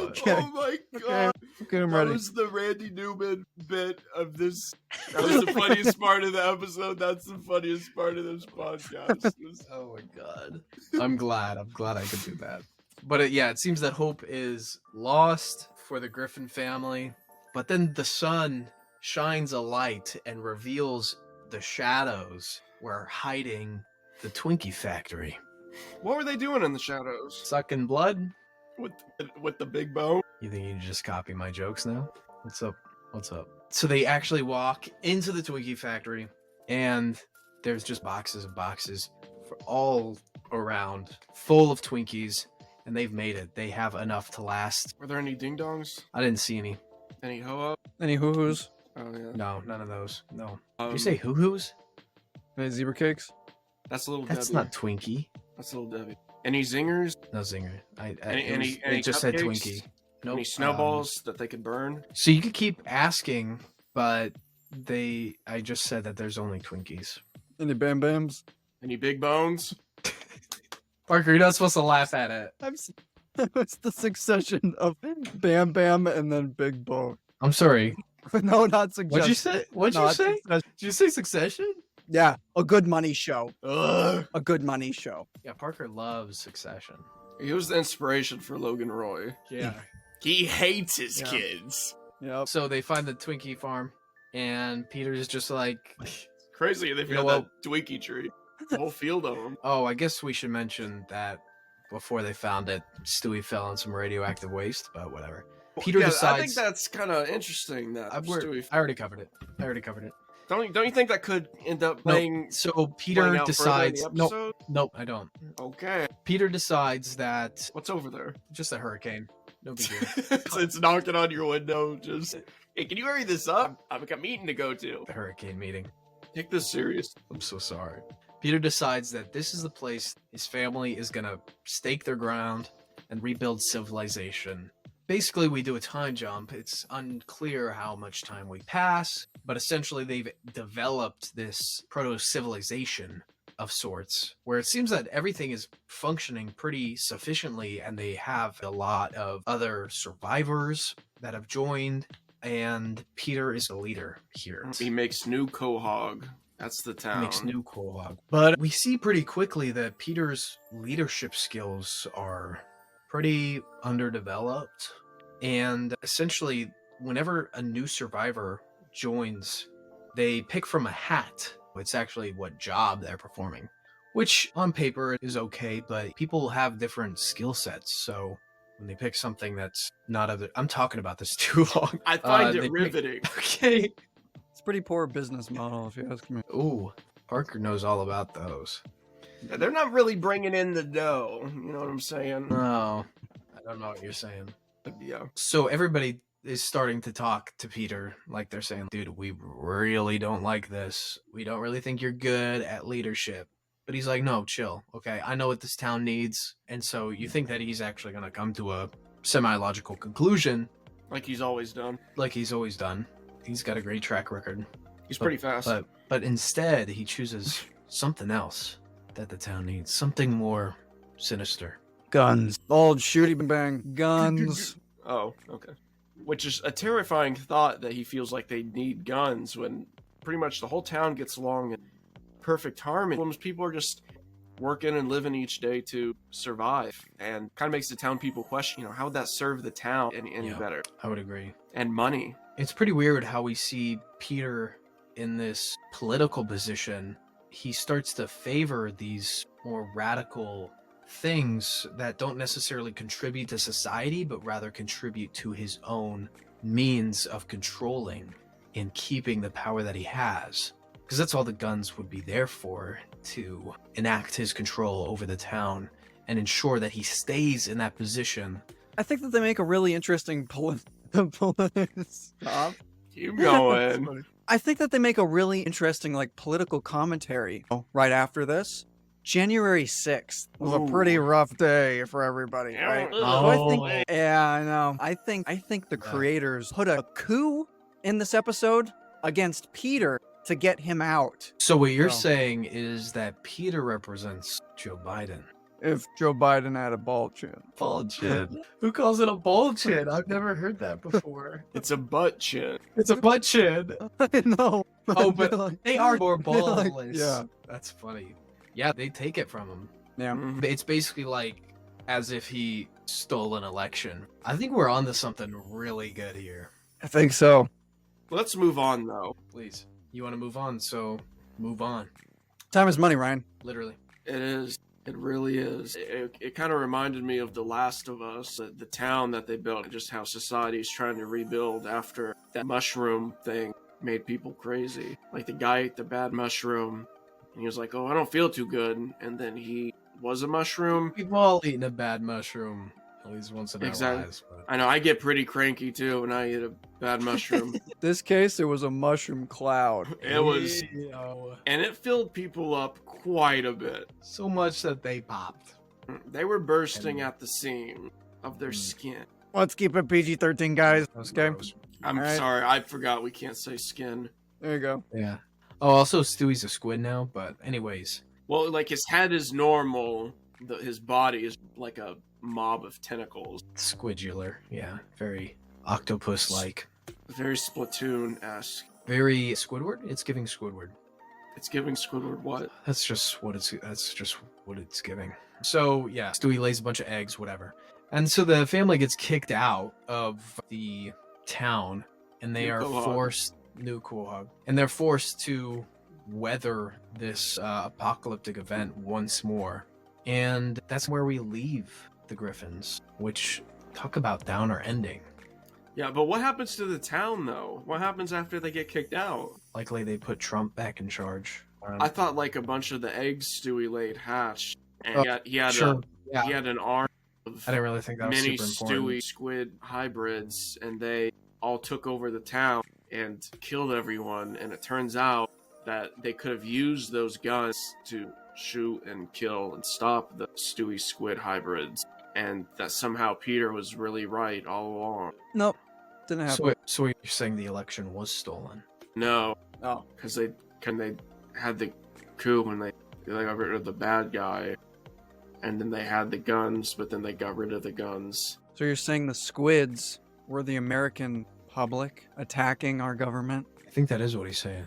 E: Okay.
A: Oh my god.
E: Okay, I'm
A: That
E: ready.
A: was the Randy Newman bit of this. That was the funniest part of the episode. That's the funniest part of this podcast.
B: Oh my god. I'm glad I could do that. But it seems that hope is lost for the Griffin family. But then the sun shines a light and reveals the shadows were hiding the Twinkie factory.
A: What were they doing in the shadows?
B: Sucking blood?
A: With the big bone?
B: You think you can just copy my jokes now? What's up? So they actually walk into the Twinkie factory, and there's just boxes of boxes for all around, full of Twinkies, and they've made it. They have enough to last.
A: Were there any ding dongs?
B: I didn't see any.
A: Any ho-up?
E: Any hoo-hoos?
A: Oh yeah.
B: No, none of those. No. Did
A: Um,
B: you say hoo-hoos?
E: Any zebra cakes?
A: That's a little
B: That's
A: Debbie.
B: not Twinkie.
A: That's a little Debbie. Any zingers?
B: No zinger.
A: Any
B: It just said
A: cupcakes?
B: Twinkie. Nope.
A: Any snowballs that they could burn?
B: So you could keep asking, but I just said that there's only Twinkies.
E: Any bam bams?
A: Any big bones?
B: Parker, you're not supposed to laugh at it.
E: It's the succession of Bam Bam and then Big Bone.
B: I'm sorry.
E: No, not succession.
B: What'd you say? What'd you
E: Not
B: say?
E: Succession.
B: Did you say Succession?
E: Yeah, a good money show.
A: Ugh.
E: A good money show.
B: Yeah, Parker loves Succession.
A: He was the inspiration for Logan Roy.
B: Yeah.
A: He hates his
E: Yeah.
A: kids.
E: Yep.
B: So they find the Twinkie farm, and Peter's just like,
A: Crazy they
B: You know
A: found that Twinkie tree. The whole field of them.
B: Oh, I guess we should mention that before they found it, Stewie fell in some radioactive waste, but whatever. Peter
A: I
B: decides.
A: think that's kind of interesting. That
B: I
A: Stewie.
B: already covered it.
A: Don't you think that could end up
B: No,
A: playing?
B: so
A: playing
B: Peter
A: out further in the
B: decides.
A: episode?
B: Nope, I don't.
A: Okay.
B: Peter decides that
A: What's over there?
B: just a hurricane. No big deal.
A: It's knocking on your window. Just, hey, can you hurry this up? I've got a meeting to go to.
B: The hurricane meeting.
A: Take this serious.
B: I'm so sorry. Peter decides that this is the place his family is gonna stake their ground and rebuild civilization. Basically, we do a time jump. It's unclear how much time we pass, but essentially they've developed this proto-civilization of sorts, where it seems that everything is functioning pretty sufficiently, and they have a lot of other survivors that have joined, and Peter is the leader here.
A: He makes new Quahog. That's the town.
B: Makes new Quahog. But we see pretty quickly that Peter's leadership skills are pretty underdeveloped, and essentially whenever a new survivor joins, they pick from a hat. It's actually what job they're performing, which on paper is okay, but people have different skill sets, so when they pick something that's not of I'm talking about this too long.
A: I find
B: they
A: it riveting.
B: Okay.
E: It's a pretty poor business model, if you ask me.
B: Ooh, Parker knows all about those.
A: They're not really bringing in the dough. You know what I'm saying?
B: No, I don't know what you're saying.
A: Yeah.
B: So everybody is starting to talk to Peter, like they're saying, dude, we really don't like this. We don't really think you're good at leadership. But he's like, no, chill. Okay, I know what this town needs. And so you think that he's actually going to come to a semi-logical conclusion.
A: Like he's always done.
B: Like he's always done. He's got a great track record.
A: He's pretty fast.
B: But instead, he chooses something else that the town needs. Something more sinister.
E: Guns. Old shooty bang. Guns.
A: Oh, okay. Which is a terrifying thought that he feels like they need guns when pretty much the whole town gets along in perfect harmony. Most people are just working and living each day to survive, and kind of makes the town people question, how would that serve the town any better?
B: I would agree.
A: And money.
B: It's pretty weird how we see Peter in this political position. He starts to favor these more radical things that don't necessarily contribute to society, but rather contribute to his own means of controlling and keeping the power that he has. Because that's all the guns would be there for, to enact his control over the town and ensure that he stays in that position.
E: I think that they make a really interesting Stop.
A: Keep going.
E: I think that they make a really interesting political commentary right after this. January 6th was a pretty rough day for everybody, right? So I think, I know. I think the creators put a coup in this episode against Peter to get him out.
B: So what you're saying is that Peter represents Joe Biden.
E: If Joe Biden had a bald chin.
B: Bald chin. Who calls it a bald chin? I've never heard that before.
A: It's a butt chin.
B: It's a butt chin.
E: I know.
B: Oh, but they are more baldless.
E: Yeah.
B: That's funny. Yeah, they take it from him.
E: Yeah.
B: It's basically like as if he stole an election. I think we're onto something really good here.
E: I think so.
A: Let's move on, though.
B: Please. You want to move on, so move on.
E: Time is money, Ryan.
B: Literally.
A: It is. It really is. It kind of reminded me of The Last of Us, the town that they built, and just how society is trying to rebuild after that mushroom thing made people crazy. Like the guy ate the bad mushroom, and he was like, oh, I don't feel too good. And then he was a mushroom.
B: We've all eaten a bad mushroom at least once in our lives. But...
A: I know, I get pretty cranky too when I eat a bad mushroom.
E: This case, it was a mushroom cloud.
A: It was,
B: Yo.
A: and it filled people up quite a bit.
B: So much that they popped.
A: They were bursting at the seam of their skin.
E: Let's keep it PG-13, guys. Okay.
B: Gross.
A: I'm
E: All right.
A: sorry, I forgot we can't say skin.
E: There you go.
B: Yeah. Oh, also Stewie's a squid now, but anyways.
A: Well, like his head is normal, his body is like a mob of tentacles.
B: Squidular. Yeah. Very octopus-like.
A: Very Splatoon-esque.
B: Very Squidward? It's giving Squidward.
A: It's giving Squidward what?
B: That's just what it's giving. So yeah, Stewie lays a bunch of eggs, whatever. And so the family gets kicked out of the town, and they
A: New
B: are
A: Quahog.
B: forced New Quahog. And they're forced to weather this apocalyptic event once more. And that's where we leave the Griffins, which, talk about downer ending.
A: Yeah, but what happens to the town, though? What happens after they get kicked out?
B: Likely they put Trump back in charge.
A: I thought like a bunch of the eggs Stewie laid hatched, and he had
B: Yeah.
A: he had an arm of
B: I didn't really think that was
A: mini
B: super important.
A: Stewie squid hybrids, and they all took over the town and killed everyone. And it turns out that they could have used those guns to shoot and kill and stop the Stewie squid hybrids, and that somehow Peter was really right all along.
E: Nope, didn't happen.
B: So you're saying the election was stolen?
A: No,
E: Oh,
A: because they had the coup when they got rid of the bad guy, and then they had the guns, but then they got rid of the guns.
E: so you're saying the squids were the American public attacking our government?
B: I think that is what he's saying.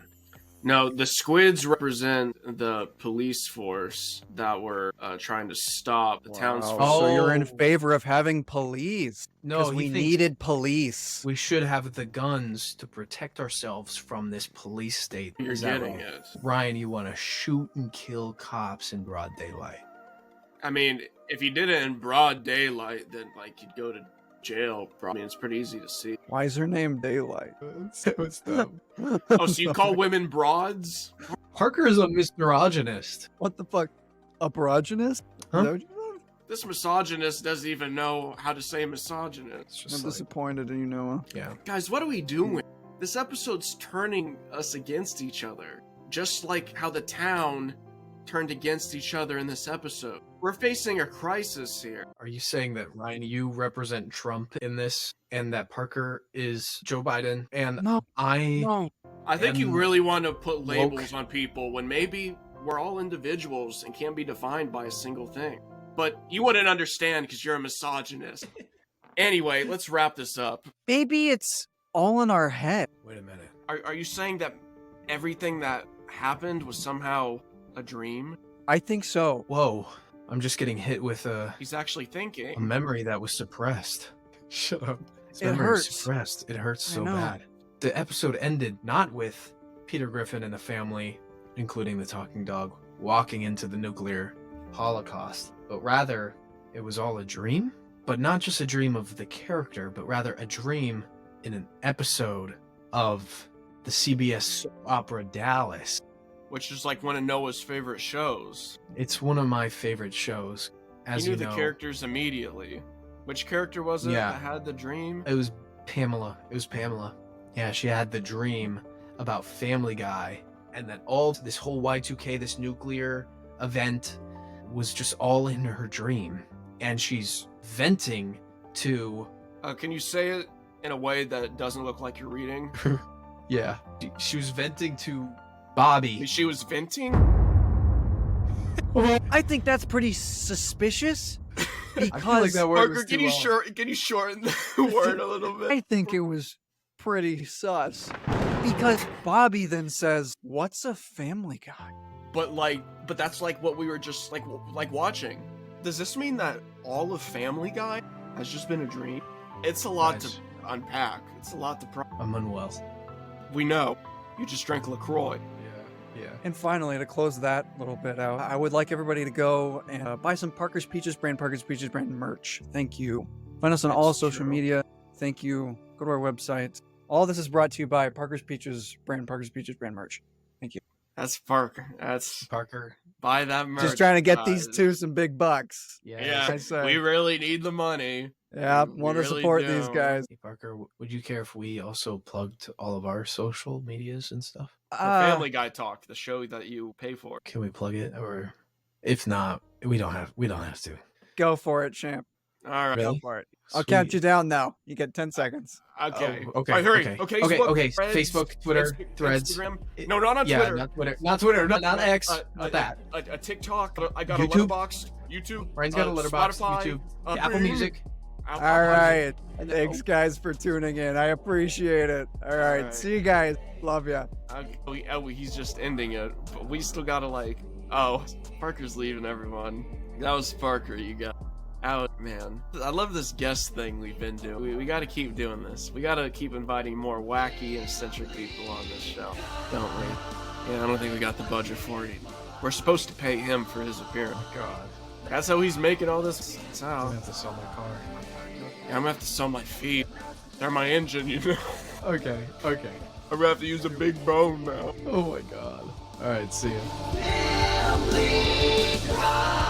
A: No, the squids represent the police force that were trying to stop the townsfolk.
E: So you're in
B: Oh.
E: favor of having police?
B: No,
E: Because
B: he
E: we
B: thinks
E: needed police.
B: we should have the guns to protect ourselves from this police state.
A: You're
B: Is that
A: getting
B: right?
A: it.
B: Ryan, you want to shoot and kill cops in broad daylight.
A: I mean, if you did it in broad daylight, then like you'd go to jail. I mean, it's pretty easy to see.
E: Why is her name Daylight?
B: What's dumb?
A: Oh, so you call women broads?
B: Parker is a misogynist.
E: What the fuck? A perogynist?
B: Huh?
E: Is that what you said?
A: This misogynist doesn't even know how to say misogynist.
B: It's
E: I'm
B: just like,
E: disappointed in you, Noah.
B: yeah.
A: Guys, what are we doing? This episode's turning us against each other. Just like how the town turned against each other in this episode. We're facing a crisis here.
B: Are you saying that, Ryan, you represent Trump in this, and that Parker is Joe Biden, and
E: No,
B: I...
E: no.
A: I think you
B: And
A: really want to put
B: woke.
A: labels on people when maybe we're all individuals and can't be defined by a single thing. But you wouldn't understand because you're a misogynist. Anyway, let's wrap this up.
E: Maybe it's all in our head.
B: Wait a minute.
A: Are you saying that everything that happened was somehow a dream?
E: I think so.
B: Whoa. I'm just getting hit with a
A: He's actually thinking.
B: memory that was suppressed. Shut up. This
E: It
B: memory was
E: hurts.
B: suppressed. It hurts
E: I
B: so
E: know.
B: bad. The episode ended not with Peter Griffin and the family, including the talking dog, walking into the nuclear holocaust, but rather it was all a dream. But not just a dream of the character, but rather a dream in an episode of the CBS soap opera Dallas.
A: Which is like one of Noah's favorite shows.
B: It's one of my favorite shows. As
A: He
B: you
A: knew
B: know,
A: the characters immediately. Which character was it
B: Yeah.
A: that had the dream?
B: it was Pamela. It was Pamela. Yeah, she had the dream about Family Guy, and that all this whole Y2K, this nuclear event, was just all in her dream, and she's venting to.
A: Can you say it in a way that doesn't look like you're reading?
B: Yeah, she was venting to Bobby.
A: She was venting?
E: I think that's pretty suspicious.
B: I feel like that word
A: Parker,
B: was
A: can
B: too
A: you
B: long.
A: can you shorten the word a little bit?
E: I think it was pretty sus. Because Bobby then says, "What's a Family Guy?"
A: But that's like what we were just like watching. Does this mean that all of Family Guy has just been a dream? It's a lot
B: Guys.
A: to unpack. It's a lot to
B: I'm unwell.
A: We know. You just drank LaCroix.
B: Yeah.
E: And finally, to close that little bit out, I would like everybody to go and buy some Parker's Peaches brand merch. Thank you. Find us on all
A: That's
E: social
A: true.
E: media. Thank you. Go to our website. All this is brought to you by Parker's Peaches brand merch.
A: That's Parker. That's
B: Parker.
A: buy that merch.
E: Just trying to get these
A: guys.
E: two some big bucks.
A: Yeah,
E: I say.
A: we really need the money.
E: Yeah,
A: We
E: want to
A: really
E: support these
A: do.
E: guys.
B: Hey Parker, would you care if we also plugged all of our social medias and stuff?
A: For Family Guy Talk, the show that you pay for.
B: Can we plug it, or if not, we don't have to.
E: Go for it, champ.
A: All right.
B: Really?
E: Go for it. I'll count you down now. You get 10 seconds.
A: Okay.
B: Oh, okay,
A: All right, hurry.
B: okay.
A: Okay.
B: Okay,
A: Facebook,
B: okay.
A: Threads,
B: Facebook, Twitter, Threads.
A: Instagram.
B: It-
A: No, not on
B: Yeah,
A: Twitter.
B: not Twitter, not X, not that.
A: A TikTok. I got
B: YouTube.
A: a Letterboxd. YouTube.
B: Ryan's got a letterbox,
A: Spotify,
B: YouTube,
A: uh,
B: Apple Music.
E: All right. Thanks, guys, for tuning in. I appreciate it. All right.
A: right.
E: See you guys. Love ya.
A: He's just ending it, but we still gotta like. Oh, Parker's leaving everyone. That was Parker. You got out, man. I love this guest thing we've been doing. We gotta keep doing this. We gotta keep inviting more wacky and eccentric people on this show, don't we? Yeah, I don't think we got the budget for it. We're supposed to pay him for his appearance.
B: God.
A: That's how he's making all this
B: I'm
A: sound.
B: gonna have to sell my car.
A: Yeah, I'm gonna have to sell my feet. They're my engine, you know.
B: Okay. Okay.
A: I'm gonna have to use a big bone now.
B: Oh my God. All right. See ya.
C: Family guy,